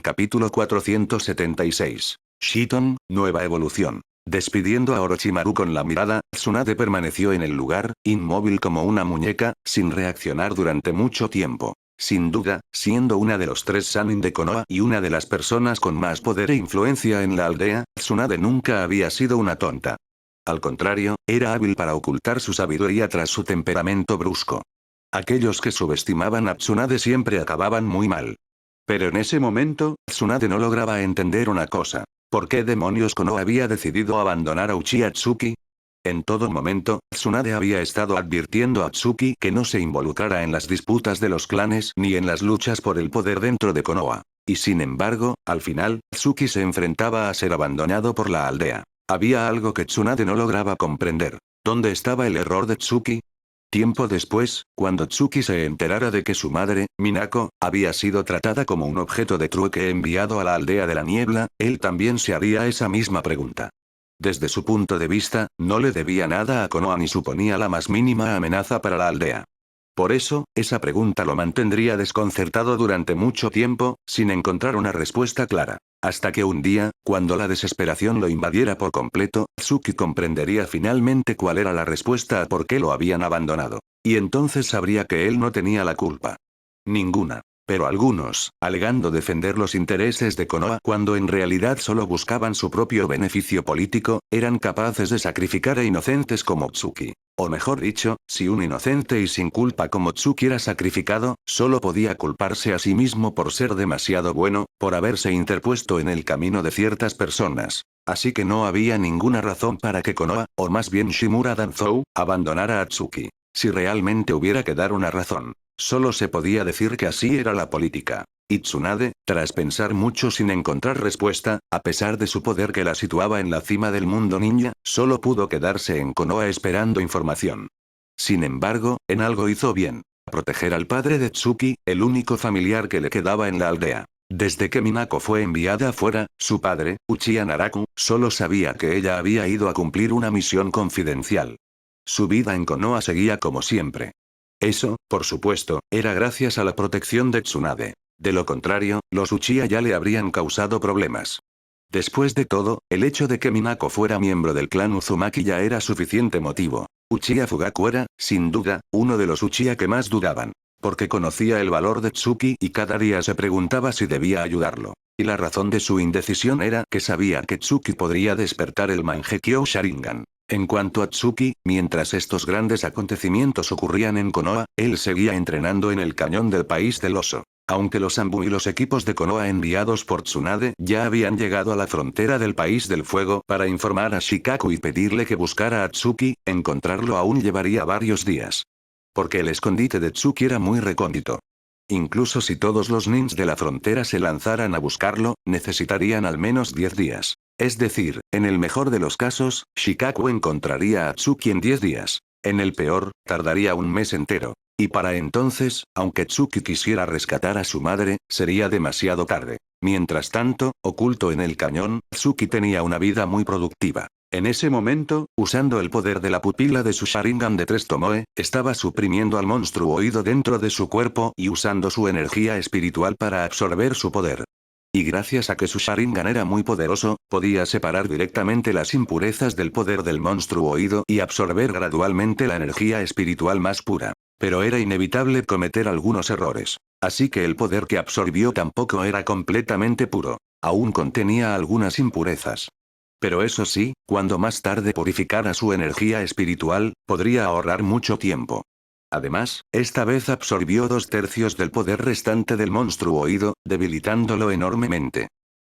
Capítulo 476. Shiton, nueva evolución. Despidiendo a Orochimaru con la mirada, Tsunade permaneció en el lugar, inmóvil como una muñeca, sin reaccionar durante mucho tiempo. Sin duda, siendo una de los 3 Sannin de Konoha y una de las personas con más poder e influencia en la aldea, Tsunade nunca había sido una tonta. Al contrario, era hábil para ocultar su sabiduría tras su temperamento brusco. Aquellos que subestimaban a Tsunade siempre acababan muy mal. Pero en ese momento, Tsunade no lograba entender una cosa. ¿Por qué demonios Konoha había decidido abandonar a Uchiha Tsuki? En todo momento, Tsunade había estado advirtiendo a Tsuki que no se involucrara en las disputas de los clanes ni en las luchas por el poder dentro de Konoha. Y sin embargo, al final, Tsuki se enfrentaba a ser abandonado por la aldea. Había algo que Tsunade no lograba comprender. ¿Dónde estaba el error de Tsuki? Tiempo después, cuando Tsuki se enterara de que su madre, Minako, había sido tratada como un objeto de trueque enviado a la aldea de la niebla, él también se haría esa misma pregunta. Desde su punto de vista, no le debía nada a Konoha ni suponía la más mínima amenaza para la aldea. Por eso, esa pregunta lo mantendría desconcertado durante mucho tiempo, sin encontrar una respuesta clara. Hasta que un día, cuando la desesperación lo invadiera por completo, Tsuki comprendería finalmente cuál era la respuesta a por qué lo habían abandonado. Y entonces sabría que él no tenía la culpa. Ninguna. Pero algunos, alegando defender los intereses de Konoha cuando en realidad solo buscaban su propio beneficio político, eran capaces de sacrificar a inocentes como Tsuki. O mejor dicho, si un inocente y sin culpa como Tsuki era sacrificado, solo podía culparse a sí mismo por ser demasiado bueno, por haberse interpuesto en el camino de ciertas personas. Así que no había ninguna razón para que Konoha, o más bien Shimura Danzou, abandonara a Tsuki. Si realmente hubiera que dar una razón, solo se podía decir que así era la política. Y Tsunade, tras pensar mucho sin encontrar respuesta, a pesar de su poder que la situaba en la cima del mundo ninja, solo pudo quedarse en Konoha esperando información. Sin embargo, en algo hizo bien. Proteger al padre de Tsuki, el único familiar que le quedaba en la aldea. Desde que Minako fue enviada afuera, su padre, Uchiha Naraku, solo sabía que ella había ido a cumplir una misión confidencial. Su vida en Konoha seguía como siempre. Eso, por supuesto, era gracias a la protección de Tsunade. De lo contrario, los Uchiha ya le habrían causado problemas. Después de todo, el hecho de que Minako fuera miembro del clan Uzumaki ya era suficiente motivo. Uchiha Fugaku era, sin duda, uno de los Uchiha que más dudaban. Porque conocía el valor de Tsuki y cada día se preguntaba si debía ayudarlo. Y la razón de su indecisión era que sabía que Tsuki podría despertar el Mangekyo Sharingan. En cuanto a Tsuki, mientras estos grandes acontecimientos ocurrían en Konoha, él seguía entrenando en el cañón del país del oso. Aunque los Anbu y los equipos de Konoha enviados por Tsunade ya habían llegado a la frontera del país del fuego para informar a Shikaku y pedirle que buscara a Tsuki, encontrarlo aún llevaría varios días. Porque el escondite de Tsuki era muy recóndito. Incluso si todos los nins de la frontera se lanzaran a buscarlo, necesitarían al menos 10 días. Es decir, en el mejor de los casos, Shikaku encontraría a Tsuki en 10 días. En el peor, tardaría un mes entero. Y para entonces, aunque Tsuki quisiera rescatar a su madre, sería demasiado tarde. Mientras tanto, oculto en el cañón, Tsuki tenía una vida muy productiva. En ese momento, usando el poder de la pupila de su Sharingan de 3 Tomoe, estaba suprimiendo al monstruo oído dentro de su cuerpo y usando su energía espiritual para absorber su poder. Y gracias a que su Sharingan era muy poderoso, podía separar directamente las impurezas del poder del monstruo oído y absorber gradualmente la energía espiritual más pura. Pero era inevitable cometer algunos errores. Así que el poder que absorbió tampoco era completamente puro. Aún contenía algunas impurezas. Pero eso sí, cuando más tarde purificara su energía espiritual, podría ahorrar mucho tiempo. Además, esta vez absorbió 2/3 del poder restante del monstruo oído, debilitándolo enormemente.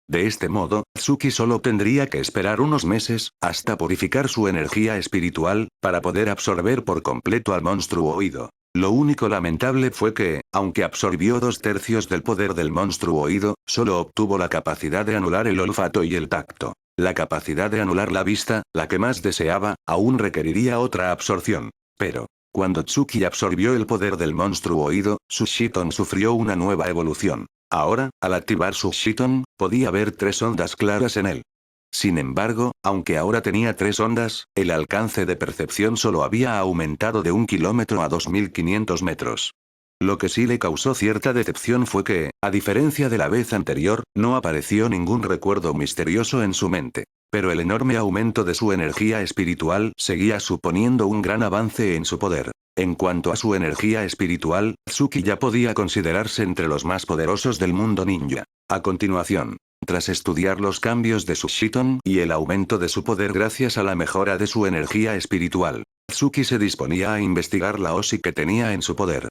De este modo, Tsuki solo tendría que esperar unos meses, hasta purificar su energía espiritual, para poder absorber por completo al monstruo oído. Lo único lamentable fue que, aunque absorbió 2/3 del poder del monstruo oído, solo obtuvo la capacidad de anular el olfato y el tacto. La capacidad de anular la vista, la que más deseaba, aún requeriría otra absorción. Pero, cuando Tsuki absorbió el poder del monstruo oído, su Shiton sufrió una nueva evolución. Ahora, al activar su Shiton, podía ver 3 ondas claras en él. Sin embargo, aunque ahora tenía 3 ondas, el alcance de percepción solo había aumentado de 1 kilómetro a 2500 metros. Lo que sí le causó cierta decepción fue que, a diferencia de la vez anterior, no apareció ningún recuerdo misterioso en su mente. Pero el enorme aumento de su energía espiritual seguía suponiendo un gran avance en su poder. En cuanto a su energía espiritual, Tsuki ya podía considerarse entre los más poderosos del mundo ninja. A continuación, tras estudiar los cambios de su Shiton y el aumento de su poder gracias a la mejora de su energía espiritual, Tsuki se disponía a investigar la Oshi que tenía en su poder.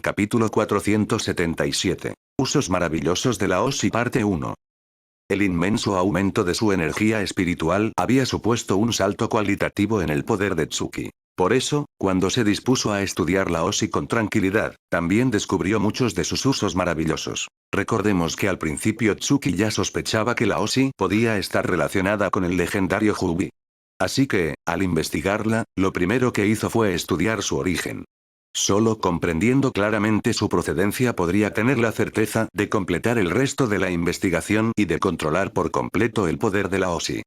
Capítulo 477. Usos maravillosos de la Oshi parte 1. El inmenso aumento de su energía espiritual había supuesto un salto cualitativo en el poder de Tsuki. Por eso, cuando se dispuso a estudiar la Oshi con tranquilidad, también descubrió muchos de sus usos maravillosos. Recordemos que al principio Tsuki ya sospechaba que la Oshi podía estar relacionada con el legendario Jubi. Así que, al investigarla, lo primero que hizo fue estudiar su origen. Solo comprendiendo claramente su procedencia podría tener la certeza de completar el resto de la investigación y de controlar por completo el poder de la Oshi.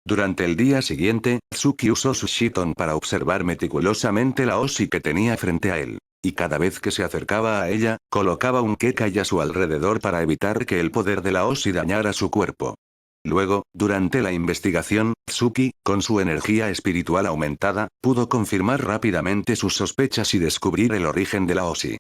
Durante el día siguiente, Tsuki usó su Shiton para observar meticulosamente la Oshi que tenía frente a él. Y cada vez que se acercaba a ella, colocaba un Kekai a su alrededor para evitar que el poder de la Oshi dañara su cuerpo. Luego, durante la investigación, Tsuki, con su energía espiritual aumentada, pudo confirmar rápidamente sus sospechas y descubrir el origen de la Oshi.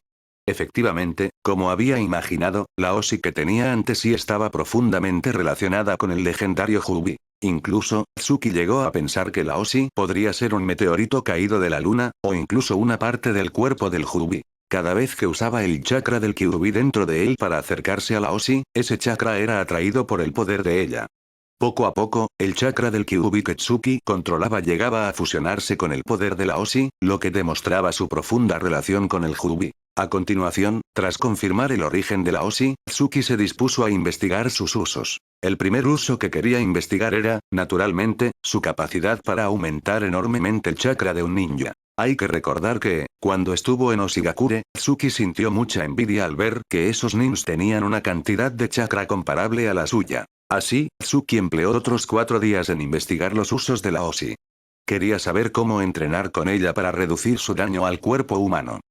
Efectivamente, como había imaginado, la Oshi que tenía ante sí estaba profundamente relacionada con el legendario Jubi. Incluso, Tsuki llegó a pensar que la Oshi podría ser un meteorito caído de la luna, o incluso una parte del cuerpo del Jubi. Cada vez que usaba el chakra del Kyuubi dentro de él para acercarse a la Oshi, ese chakra era atraído por el poder de ella. Poco a poco, el chakra del Kyuubi que Tsuki controlaba llegaba a fusionarse con el poder de la Oshi, lo que demostraba su profunda relación con el Jubi. A continuación, tras confirmar el origen de la Oshi, Tsuki se dispuso a investigar sus usos. El primer uso que quería investigar era, naturalmente, su capacidad para aumentar enormemente el chakra de un ninja. Hay que recordar que, cuando estuvo en Oshigakure, Tsuki sintió mucha envidia al ver que esos ninjas tenían una cantidad de chakra comparable a la suya. Así, Tsuki empleó otros 4 días en investigar los usos de la Oshi. Quería saber cómo entrenar con ella para reducir su daño al cuerpo humano.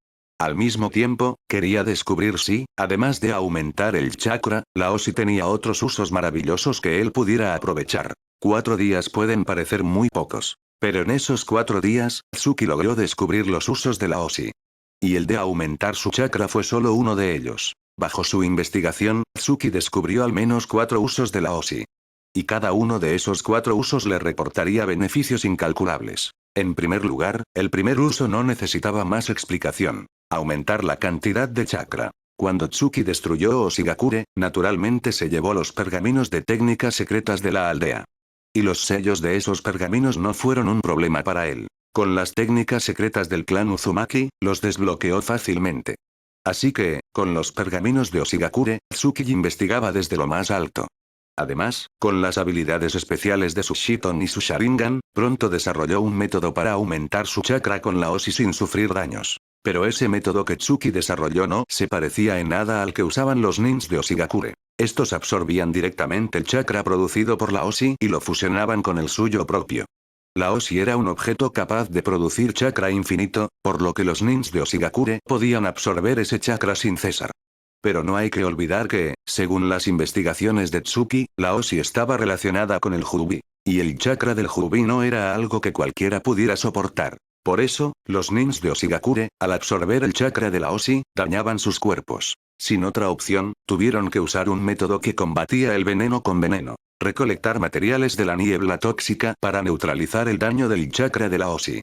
Al mismo tiempo, quería descubrir si, además de aumentar el chakra, la Oshi tenía otros usos maravillosos que él pudiera aprovechar. 4 días pueden parecer muy pocos. Pero en esos 4 días, Tsuki logró descubrir los usos de la Oshi. Y el de aumentar su chakra fue solo uno de ellos. Bajo su investigación, Tsuki descubrió al menos 4 usos de la Oshi. Y cada uno de esos 4 usos le reportaría beneficios incalculables. En primer lugar, el primer uso no necesitaba más explicación. Aumentar la cantidad de chakra. Cuando Tsuki destruyó Oshigakure, naturalmente se llevó los pergaminos de técnicas secretas de la aldea. Y los sellos de esos pergaminos no fueron un problema para él. Con las técnicas secretas del clan Uzumaki, los desbloqueó fácilmente. Así que, con los pergaminos de Oshigakure, Tsuki investigaba desde lo más alto. Además, con las habilidades especiales de su Shiton y su Sharingan, pronto desarrolló un método para aumentar su chakra con la Oshi sin sufrir daños. Pero ese método que Tsuki desarrolló no se parecía en nada al que usaban los ninjas de Oshigakure. Estos absorbían directamente el chakra producido por la Oshi y lo fusionaban con el suyo propio. La Oshi era un objeto capaz de producir chakra infinito, por lo que los ninjas de Oshigakure podían absorber ese chakra sin cesar. Pero no hay que olvidar que, según las investigaciones de Tsuki, la Oshi estaba relacionada con el Jubi. Y el chakra del Jubi no era algo que cualquiera pudiera soportar. Por eso, los ninjas de Oshigakure, al absorber el chakra de la Oshi, dañaban sus cuerpos. Sin otra opción, tuvieron que usar un método que combatía el veneno con veneno. Recolectar materiales de la niebla tóxica para neutralizar el daño del chakra de la Oshi.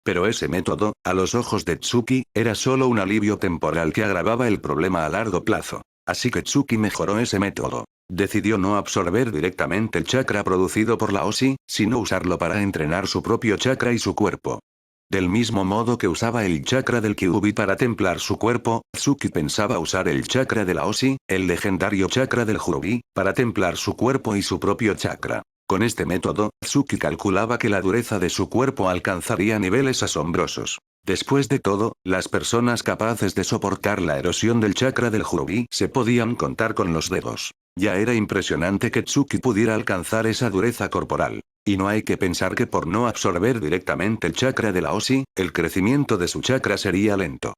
Pero ese método, a los ojos de Tsuki, era solo un alivio temporal que agravaba el problema a largo plazo. Así que Tsuki mejoró ese método. Decidió no absorber directamente el chakra producido por la Oshi, sino usarlo para entrenar su propio chakra y su cuerpo. Del mismo modo que usaba el chakra del Kyuubi para templar su cuerpo, Tsuki pensaba usar el chakra de la Oshi, el legendario chakra del Jubi, para templar su cuerpo y su propio chakra. Con este método, Tsuki calculaba que la dureza de su cuerpo alcanzaría niveles asombrosos. Después de todo, las personas capaces de soportar la erosión del chakra del Hrubi se podían contar con los dedos. Ya era impresionante que Tsuki pudiera alcanzar esa dureza corporal. Y no hay que pensar que por no absorber directamente el chakra de la Osi, el crecimiento de su chakra sería lento.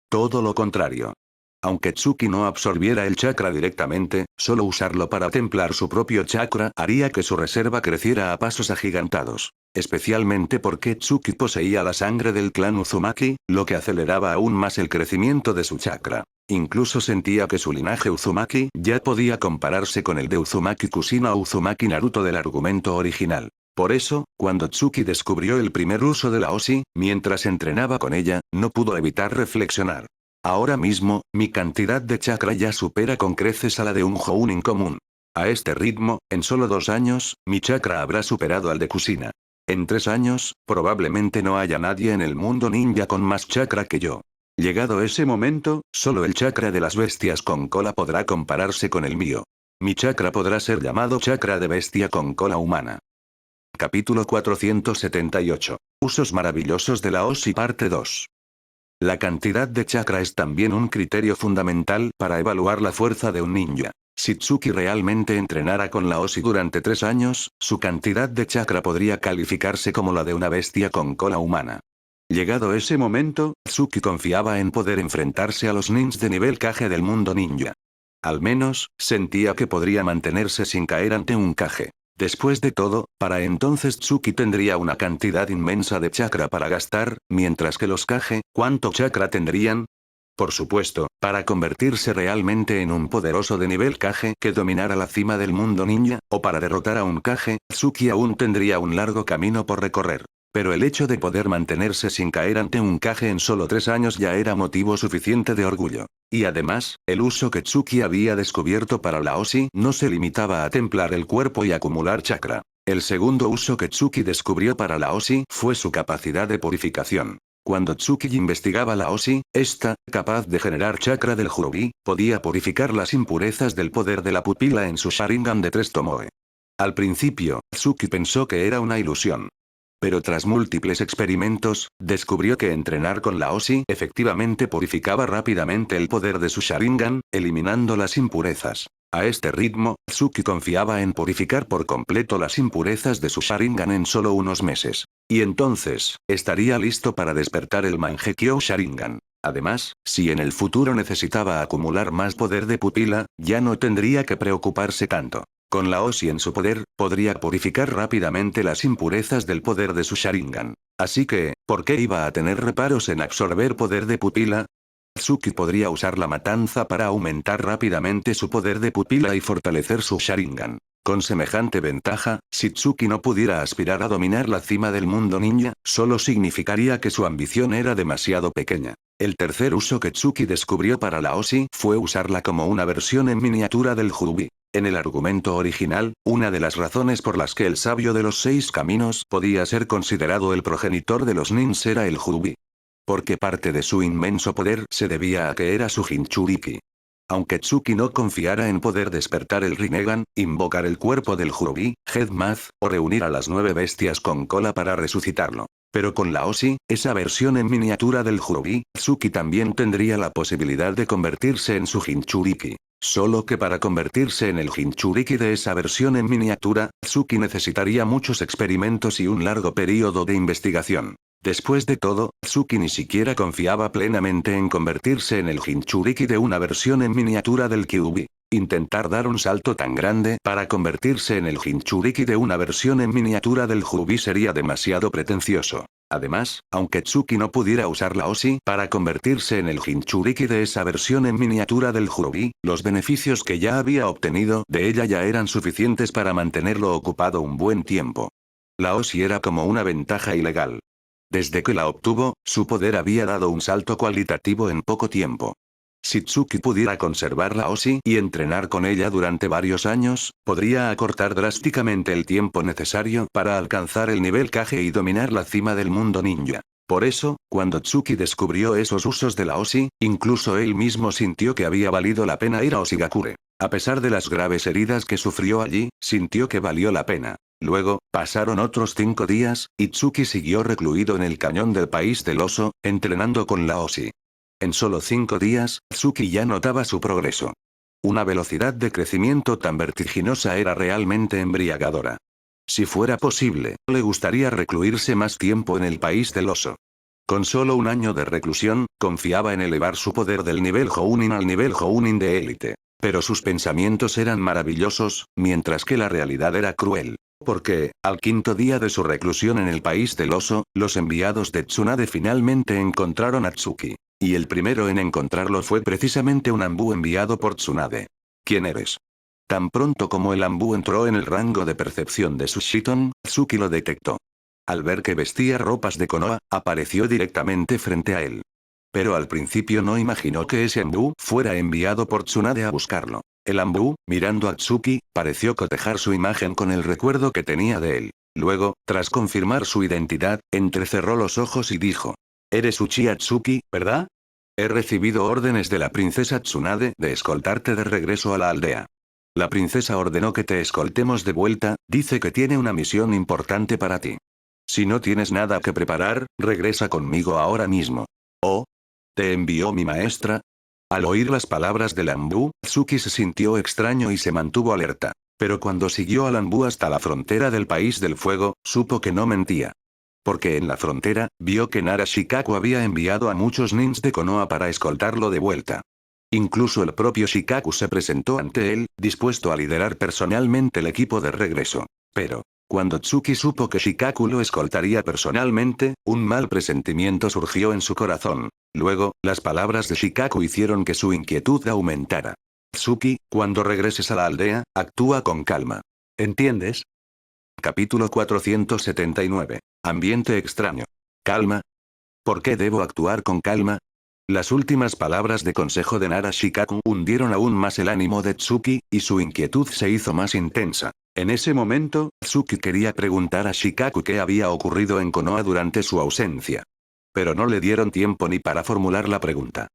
Todo lo contrario. Aunque Tsuki no absorbiera el chakra directamente, solo usarlo para templar su propio chakra haría que su reserva creciera a pasos agigantados. Especialmente porque Tsuki poseía la sangre del clan Uzumaki, lo que aceleraba aún más el crecimiento de su chakra. Incluso sentía que su linaje Uzumaki ya podía compararse con el de Uzumaki Kushina o Uzumaki Naruto del argumento original. Por eso, cuando Tsuki descubrió el primer uso de la Osi, mientras entrenaba con ella, no pudo evitar reflexionar. Ahora mismo, mi cantidad de chakra ya supera con creces a la de un Jounin común. A este ritmo, en solo 2 años, mi chakra habrá superado al de Kushina. En 3 años, probablemente no haya nadie en el mundo ninja con más chakra que yo. Llegado ese momento, solo el chakra de las bestias con cola podrá compararse con el mío. Mi chakra podrá ser llamado chakra de bestia con cola humana. Capítulo 478. Usos maravillosos de la Osi parte 2. La cantidad de chakra es también un criterio fundamental para evaluar la fuerza de un ninja. Si Tsuki realmente entrenara con la Osi durante 3 años, su cantidad de chakra podría calificarse como la de una bestia con cola humana. Llegado ese momento, Tsuki confiaba en poder enfrentarse a los nins de nivel Kage del mundo ninja. Al menos, sentía que podría mantenerse sin caer ante un Kage. Después de todo, para entonces Tsuki tendría una cantidad inmensa de chakra para gastar, mientras que los Kage, ¿cuánto chakra tendrían? Por supuesto, para convertirse realmente en un poderoso de nivel Kage que dominara la cima del mundo ninja, o para derrotar a un Kage, Tsuki aún tendría un largo camino por recorrer. Pero el hecho de poder mantenerse sin caer ante un Kage en solo 3 años ya era motivo suficiente de orgullo. Y además, el uso que Tsuki había descubierto para la Osi no se limitaba a templar el cuerpo y acumular chakra. El segundo uso que Tsuki descubrió para la Osi fue su capacidad de purificación. Cuando Tsuki investigaba la Osi, esta, capaz de generar chakra del Hrubi, podía purificar las impurezas del poder de la pupila en su Sharingan de 3 Tomoe. Al principio, Tsuki pensó que era una ilusión. Pero tras múltiples experimentos, descubrió que entrenar con la Osi efectivamente purificaba rápidamente el poder de su Sharingan, eliminando las impurezas. A este ritmo, Tsuki confiaba en purificar por completo las impurezas de su Sharingan en solo unos meses. Y entonces, estaría listo para despertar el Mangekyo Sharingan. Además, si en el futuro necesitaba acumular más poder de pupila, ya no tendría que preocuparse tanto. Con la Osi en su poder, podría purificar rápidamente las impurezas del poder de su Sharingan. Así que, ¿por qué iba a tener reparos en absorber poder de pupila? Tsuki podría usar la matanza para aumentar rápidamente su poder de pupila y fortalecer su Sharingan. Con semejante ventaja, si Tsuki no pudiera aspirar a dominar la cima del mundo ninja, solo significaría que su ambición era demasiado pequeña. El tercer uso que Tsuki descubrió para la Osi fue usarla como una versión en miniatura del Hrubi. En el argumento original, una de las razones por las que el sabio de los 6 caminos podía ser considerado el progenitor de los nins era el Hrubi. Porque parte de su inmenso poder se debía a que era su Jinchuriki. Aunque Tsuki no confiara en poder despertar el Rinnegan, invocar el cuerpo del Hrubi, Headmath, o reunir a las 9 bestias con cola para resucitarlo. Pero con la Osi, esa versión en miniatura del Hrubi, Tsuki también tendría la posibilidad de convertirse en su Jinchuriki. Solo que para convertirse en el Jinchuriki de esa versión en miniatura, Tsuki necesitaría muchos experimentos y un largo período de investigación. Después de todo, Tsuki ni siquiera confiaba plenamente en convertirse en el Jinchuriki de una versión en miniatura del Kyuubi. Intentar dar un salto tan grande para convertirse en el Jinchuriki de una versión en miniatura del Hrubi sería demasiado pretencioso. Además, aunque Tsuki no pudiera usar la Osi para convertirse en el Jinchuriki de esa versión en miniatura del Hrubi, los beneficios que ya había obtenido de ella ya eran suficientes para mantenerlo ocupado un buen tiempo. La Osi era como una ventaja ilegal. Desde que la obtuvo, su poder había dado un salto cualitativo en poco tiempo. Si Tsuki pudiera conservar la Osi y entrenar con ella durante varios años, podría acortar drásticamente el tiempo necesario para alcanzar el nivel Kage y dominar la cima del mundo ninja. Por eso, cuando Tsuki descubrió esos usos de la Osi, incluso él mismo sintió que había valido la pena ir a Oshigakure. A pesar de las graves heridas que sufrió allí, sintió que valió la pena. Luego, pasaron otros 5 días, y Tsuki siguió recluido en el cañón del país del oso, entrenando con la Osi. En solo 5 días, Tsuki ya notaba su progreso. Una velocidad de crecimiento tan vertiginosa era realmente embriagadora. Si fuera posible, le gustaría recluirse más tiempo en el país del oso. Con solo un año de reclusión, confiaba en elevar su poder del nivel Jounin al nivel Jounin de élite. Pero sus pensamientos eran maravillosos, mientras que la realidad era cruel. Porque, al 5.º día de su reclusión en el país del oso, los enviados de Tsunade finalmente encontraron a Tsuki. Y el primero en encontrarlo fue precisamente un Anbu enviado por Tsunade. ¿Quién eres? Tan pronto como el Anbu entró en el rango de percepción de Sushiton, Tsuki lo detectó. Al ver que vestía ropas de Konoha, apareció directamente frente a él. Pero al principio no imaginó que ese Anbu fuera enviado por Tsunade a buscarlo. El Anbu, mirando a Tsuki, pareció cotejar su imagen con el recuerdo que tenía de él. Luego, tras confirmar su identidad, entrecerró los ojos y dijo: «Eres Uchiha Tsuki, ¿verdad? He recibido órdenes de la princesa Tsunade de escoltarte de regreso a la aldea. La princesa ordenó que te escoltemos de vuelta, dice que tiene una misión importante para ti. Si no tienes nada que preparar, regresa conmigo ahora mismo». «Oh, ¿te envió mi maestra?». Al oír las palabras del Anbu, Tsuki se sintió extraño y se mantuvo alerta. Pero cuando siguió al Anbu hasta la frontera del país del fuego, supo que no mentía. Porque en la frontera, vio que Nara Shikaku había enviado a muchos nins de Konoha para escoltarlo de vuelta. Incluso el propio Shikaku se presentó ante él, dispuesto a liderar personalmente el equipo de regreso. Pero, cuando Tsuki supo que Shikaku lo escoltaría personalmente, un mal presentimiento surgió en su corazón. Luego, las palabras de Shikaku hicieron que su inquietud aumentara. «Tsuki, cuando regreses a la aldea, actúa con calma. ¿Entiendes?». Capítulo 479. Ambiente extraño. ¿Calma? ¿Por qué debo actuar con calma? Las últimas palabras de consejo de Nara Shikaku hundieron aún más el ánimo de Tsuki, y su inquietud se hizo más intensa. En ese momento, Tsuki quería preguntar a Shikaku qué había ocurrido en Konoha durante su ausencia. Pero no le dieron tiempo ni para formular la pregunta.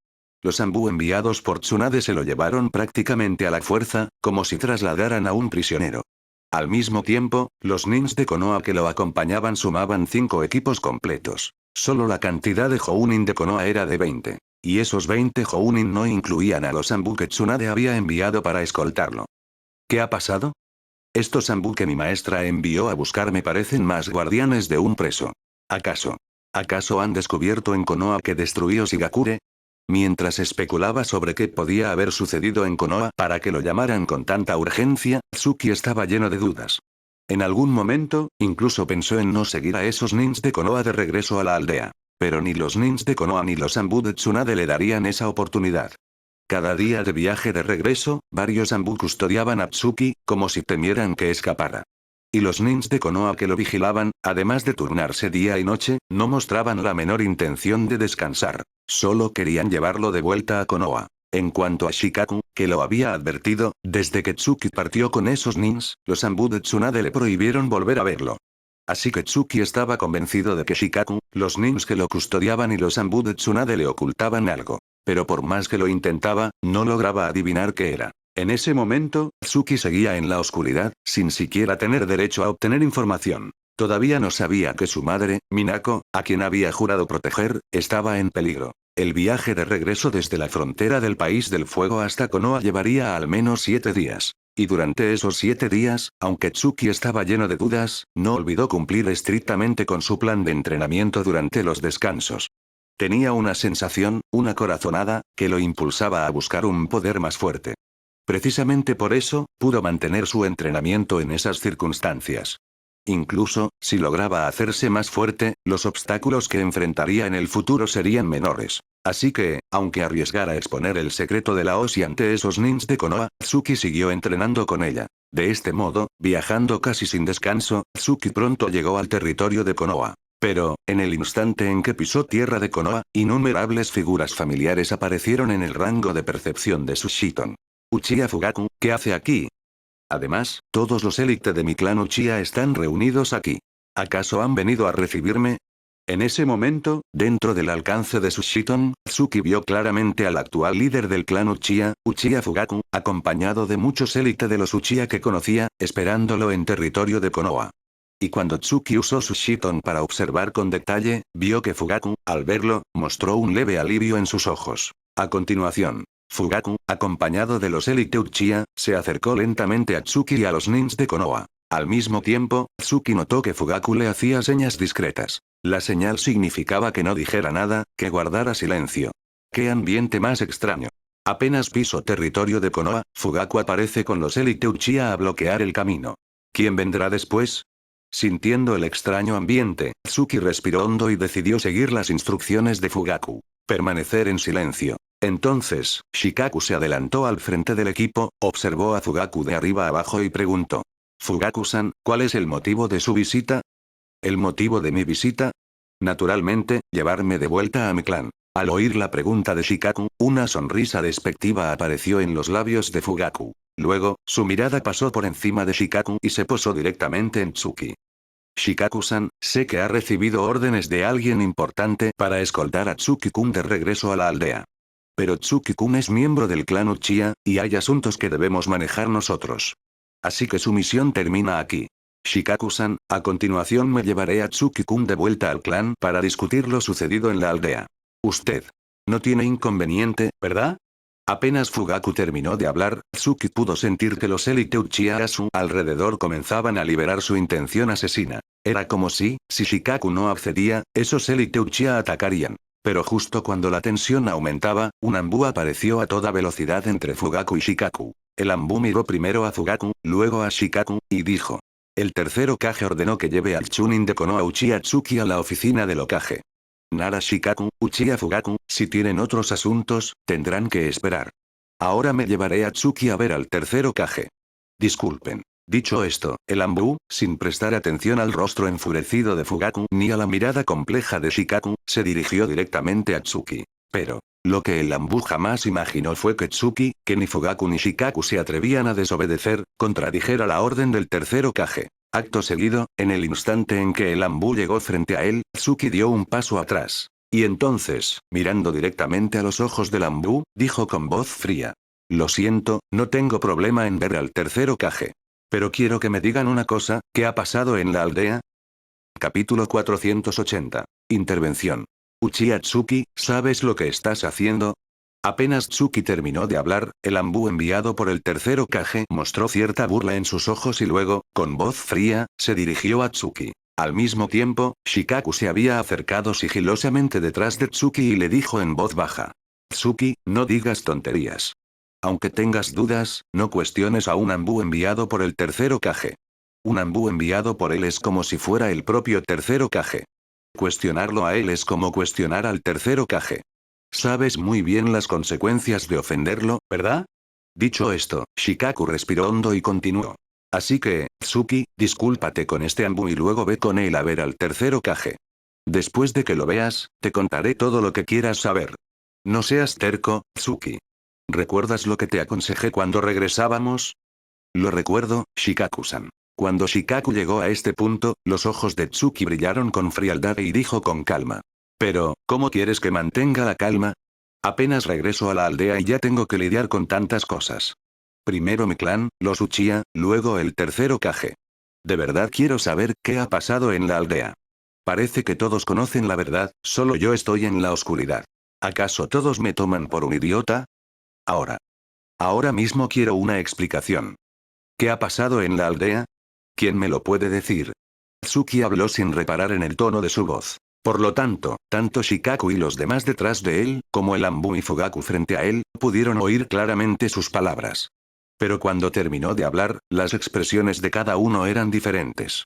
Los Anbu enviados por Tsunade se lo llevaron prácticamente a la fuerza, como si trasladaran a un prisionero. Al mismo tiempo, los nins de Konoha que lo acompañaban sumaban 5 equipos completos. Solo la cantidad de Jounin de Konoha era de 20. Y esos 20 Jounin no incluían a los Anbu que Tsunade había enviado para escoltarlo. ¿Qué ha pasado? Estos Anbu que mi maestra envió a buscarme parecen más guardianes de un preso. ¿Acaso han descubierto en Konoha que destruyó Shigakure? Mientras especulaba sobre qué podía haber sucedido en Konoha para que lo llamaran con tanta urgencia, Tsuki estaba lleno de dudas. En algún momento, incluso pensó en no seguir a esos nins de Konoha de regreso a la aldea. Pero ni los nins de Konoha ni los Anbu de Tsunade le darían esa oportunidad. Cada día de viaje de regreso, varios Anbu custodiaban a Tsuki, como si temieran que escapara. Y los nins de Konoha que lo vigilaban, además de turnarse día y noche, no mostraban la menor intención de descansar. Solo querían llevarlo de vuelta a Konoha. En cuanto a Shikaku, que lo había advertido, desde que Tsuki partió con esos nins, los Anbu de Tsunade le prohibieron volver a verlo. Así que Tsuki estaba convencido de que Shikaku, los nins que lo custodiaban y los Anbu de Tsunade le ocultaban algo. Pero por más que lo intentaba, no lograba adivinar qué era. En ese momento, Tsuki seguía en la oscuridad, sin siquiera tener derecho a obtener información. Todavía no sabía que su madre, Minako, a quien había jurado proteger, estaba en peligro. El viaje de regreso desde la frontera del país del fuego hasta Konoha llevaría al menos 7 días. Y durante esos 7 días, aunque Tsuki estaba lleno de dudas, no olvidó cumplir estrictamente con su plan de entrenamiento durante los descansos. Tenía una sensación, una corazonada, que lo impulsaba a buscar un poder más fuerte. Precisamente por eso, pudo mantener su entrenamiento en esas circunstancias. Incluso, si lograba hacerse más fuerte, los obstáculos que enfrentaría en el futuro serían menores. Así que, aunque arriesgara exponer el secreto de la Osi ante esos nins de Konoha, Tsuki siguió entrenando con ella. De este modo, viajando casi sin descanso, Tsuki pronto llegó al territorio de Konoha. Pero, en el instante en que pisó tierra de Konoha, innumerables figuras familiares aparecieron en el rango de percepción de Sushiton. «Uchiha Fugaku, ¿qué hace aquí? Además, todos los élite de mi clan Uchiha están reunidos aquí. ¿Acaso han venido a recibirme?». En ese momento, dentro del alcance de su Shiton, Tsuki vio claramente al actual líder del clan Uchiha, Uchiha Fugaku, acompañado de muchos élite de los Uchiha que conocía, esperándolo en territorio de Konoha. Y cuando Tsuki usó su Shiton para observar con detalle, vio que Fugaku, al verlo, mostró un leve alivio en sus ojos. A continuación, Fugaku, acompañado de los élite Uchiha, se acercó lentamente a Tsuki y a los nins de Konoha. Al mismo tiempo, Tsuki notó que Fugaku le hacía señas discretas. La señal significaba que no dijera nada, que guardara silencio. ¡Qué ambiente más extraño! Apenas piso territorio de Konoha, Fugaku aparece con los élite Uchiha a bloquear el camino. ¿Quién vendrá después? Sintiendo el extraño ambiente, Tsuki respiró hondo y decidió seguir las instrucciones de Fugaku. Permanecer en silencio. Entonces, Shikaku se adelantó al frente del equipo, observó a Fugaku de arriba abajo y preguntó. Fugaku-san, ¿cuál es el motivo de su visita? ¿El motivo de mi visita? Naturalmente, llevarme de vuelta a mi clan. Al oír la pregunta de Shikaku, una sonrisa despectiva apareció en los labios de Fugaku. Luego, su mirada pasó por encima de Shikaku y se posó directamente en Tsuki. Shikaku-san, sé que ha recibido órdenes de alguien importante para escoltar a Tsuki-kun de regreso a la aldea. Pero Tsuki-kun es miembro del clan Uchiha, y hay asuntos que debemos manejar nosotros. Así que su misión termina aquí. Shikaku-san, a continuación me llevaré a Tsuki-kun de vuelta al clan para discutir lo sucedido en la aldea. Usted. No tiene inconveniente, ¿verdad? Apenas Fugaku terminó de hablar, Tsuki pudo sentir que los élite Uchiha a su alrededor comenzaban a liberar su intención asesina. Era como si Shikaku no accedía, esos élite Uchiha atacarían. Pero justo cuando la tensión aumentaba, un Anbu apareció a toda velocidad entre Fugaku y Shikaku. El Anbu miró primero a Fugaku, luego a Shikaku, y dijo. El tercer Hokage ordenó que lleve al Chunin de Konoha Uchiha Tsuki a la oficina del Hokage. Nara Shikaku, Uchiha Fugaku, si tienen otros asuntos, tendrán que esperar. Ahora me llevaré a Tsuki a ver al tercer Hokage. Disculpen. Dicho esto, el Anbu, sin prestar atención al rostro enfurecido de Fugaku ni a la mirada compleja de Shikaku, se dirigió directamente a Tsuki. Pero, lo que el Anbu jamás imaginó fue que Tsuki, que ni Fugaku ni Shikaku se atrevían a desobedecer, contradijera la orden del tercer Hokage. Acto seguido, en el instante en que el Anbu llegó frente a él, Tsuki dio un paso atrás. Y entonces, mirando directamente a los ojos del Anbu, dijo con voz fría. Lo siento, no tengo problema en ver al tercer Hokage. Pero quiero que me digan una cosa, ¿qué ha pasado en la aldea? Capítulo 480. Intervención. Uchiha Tsuki, ¿sabes lo que estás haciendo? Apenas Tsuki terminó de hablar, el Anbu enviado por el tercer Hokage mostró cierta burla en sus ojos y luego, con voz fría, se dirigió a Tsuki. Al mismo tiempo, Shikaku se había acercado sigilosamente detrás de Tsuki y le dijo en voz baja. Tsuki, no digas tonterías. Aunque tengas dudas, no cuestiones a un Anbu enviado por el tercer Hokage. Un Anbu enviado por él es como si fuera el propio tercer Hokage. Cuestionarlo a él es como cuestionar al tercer Hokage. Sabes muy bien las consecuencias de ofenderlo, ¿verdad? Dicho esto, Shikaku respiró hondo y continuó. Así que, Tsuki, discúlpate con este Anbu y luego ve con él a ver al tercer Hokage. Después de que lo veas, te contaré todo lo que quieras saber. No seas terco, Tsuki. ¿Recuerdas lo que te aconsejé cuando regresábamos? Lo recuerdo, Shikaku-san. Cuando Shikaku llegó a este punto, los ojos de Tsuki brillaron con frialdad y dijo con calma. Pero, ¿cómo quieres que mantenga la calma? Apenas regreso a la aldea y ya tengo que lidiar con tantas cosas. Primero mi clan, los Uchiha, luego el tercer Hokage. De verdad quiero saber qué ha pasado en la aldea. Parece que todos conocen la verdad, solo yo estoy en la oscuridad. ¿Acaso todos me toman por un idiota? Ahora mismo quiero una explicación. ¿Qué ha pasado en la aldea? ¿Quién me lo puede decir? Tsuki habló sin reparar en el tono de su voz. Por lo tanto, tanto Shikaku y los demás detrás de él, como el Anbu y Fugaku frente a él, pudieron oír claramente sus palabras. Pero cuando terminó de hablar, las expresiones de cada uno eran diferentes.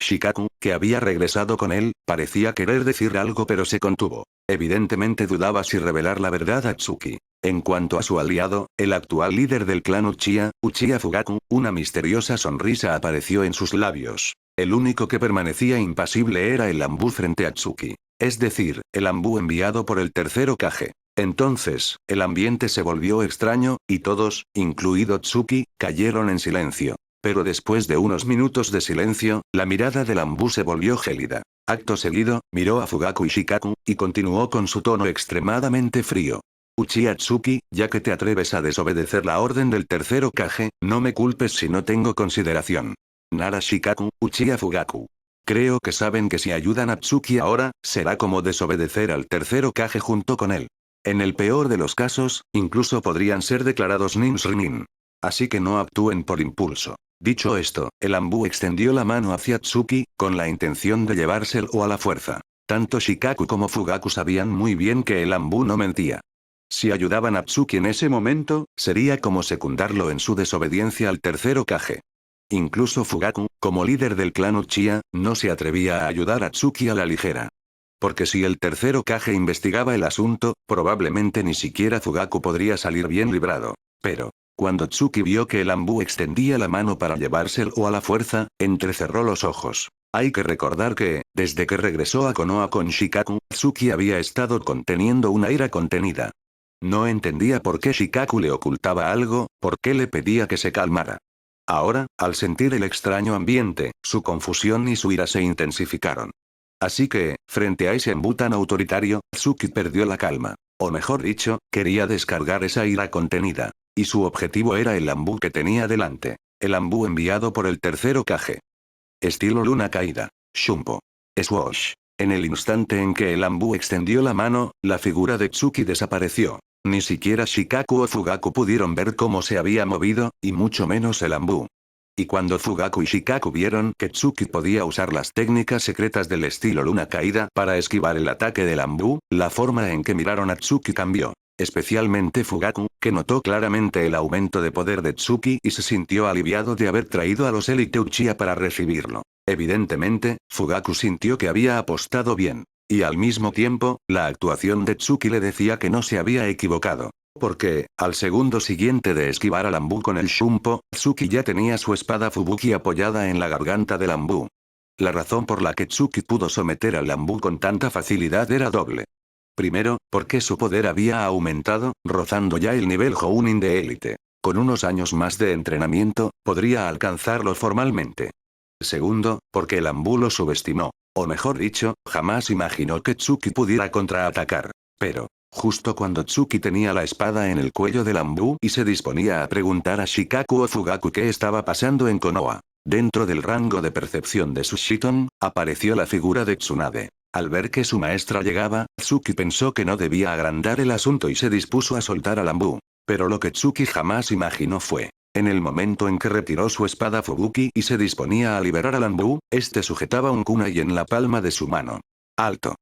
Shikaku, que había regresado con él, parecía querer decir algo pero se contuvo. Evidentemente dudaba si revelar la verdad a Tsuki. En cuanto a su aliado, el actual líder del clan Uchiha, Uchiha Fugaku, una misteriosa sonrisa apareció en sus labios. El único que permanecía impasible era el Anbu frente a Tsuki. Es decir, el Anbu enviado por el tercer Hokage. Entonces, el ambiente se volvió extraño, y todos, incluido Tsuki, cayeron en silencio. Pero después de unos minutos de silencio, la mirada del Anbu se volvió gélida. Acto seguido, miró a Fugaku y Shikaku, y continuó con su tono extremadamente frío. Uchiha Tsuki, ya que te atreves a desobedecer la orden del tercer Hokage, no me culpes si no tengo consideración. Nara Shikaku, Uchiha Fugaku. Creo que saben que si ayudan a Tsuki ahora, será como desobedecer al tercer Hokage junto con él. En el peor de los casos, incluso podrían ser declarados Ninsrinin. Así que no actúen por impulso. Dicho esto, el Anbu extendió la mano hacia Tsuki, con la intención de llevárselo a la fuerza. Tanto Shikaku como Fugaku sabían muy bien que el Anbu no mentía. Si ayudaban a Tsuki en ese momento, sería como secundarlo en su desobediencia al tercer Hokage. Incluso Fugaku, como líder del clan Uchiha, no se atrevía a ayudar a Tsuki a la ligera. Porque si el tercer Hokage investigaba el asunto, probablemente ni siquiera Fugaku podría salir bien librado. Pero, cuando Tsuki vio que el Anbu extendía la mano para llevárselo a la fuerza, entrecerró los ojos. Hay que recordar que, desde que regresó a Konoha con Shikaku, Tsuki había estado conteniendo una ira contenida. No entendía por qué Shikaku le ocultaba algo, por qué le pedía que se calmara. Ahora, al sentir el extraño ambiente, su confusión y su ira se intensificaron. Así que, frente a ese Anbu tan autoritario, Tsuki perdió la calma. O mejor dicho, quería descargar esa ira contenida. Y su objetivo era el Anbu que tenía delante. El Anbu enviado por el tercer Hokage. Estilo luna caída. Shumpo. Swoosh. En el instante en que el Anbu extendió la mano, la figura de Tsuki desapareció. Ni siquiera Shikaku o Fugaku pudieron ver cómo se había movido, y mucho menos el Anbu. Y cuando Fugaku y Shikaku vieron que Tsuki podía usar las técnicas secretas del estilo luna caída para esquivar el ataque del Anbu, la forma en que miraron a Tsuki cambió. Especialmente Fugaku, que notó claramente el aumento de poder de Tsuki y se sintió aliviado de haber traído a los Elite Uchiha para recibirlo. Evidentemente, Fugaku sintió que había apostado bien. Y al mismo tiempo, la actuación de Tsuki le decía que no se había equivocado. Porque, al segundo siguiente de esquivar al Anbu con el Shumpo, Tsuki ya tenía su espada Fubuki apoyada en la garganta del Anbu. La razón por la que Tsuki pudo someter al Anbu con tanta facilidad era doble. Primero, porque su poder había aumentado, rozando ya el nivel Jounin de élite. Con unos años más de entrenamiento, podría alcanzarlo formalmente. Segundo, porque el Anbu lo subestimó. O mejor dicho, jamás imaginó que Tsuki pudiera contraatacar. Pero, justo cuando Tsuki tenía la espada en el cuello del Anbu y se disponía a preguntar a Shikaku o Fugaku qué estaba pasando en Konoha, dentro del rango de percepción de Sushiton, apareció la figura de Tsunade. Al ver que su maestra llegaba, Tsuki pensó que no debía agrandar el asunto y se dispuso a soltar al Anbu. Pero lo que Tsuki jamás imaginó fue, en el momento en que retiró su espada Fubuki y se disponía a liberar al Anbu, este sujetaba un kunai en la palma de su mano. ¡Alto!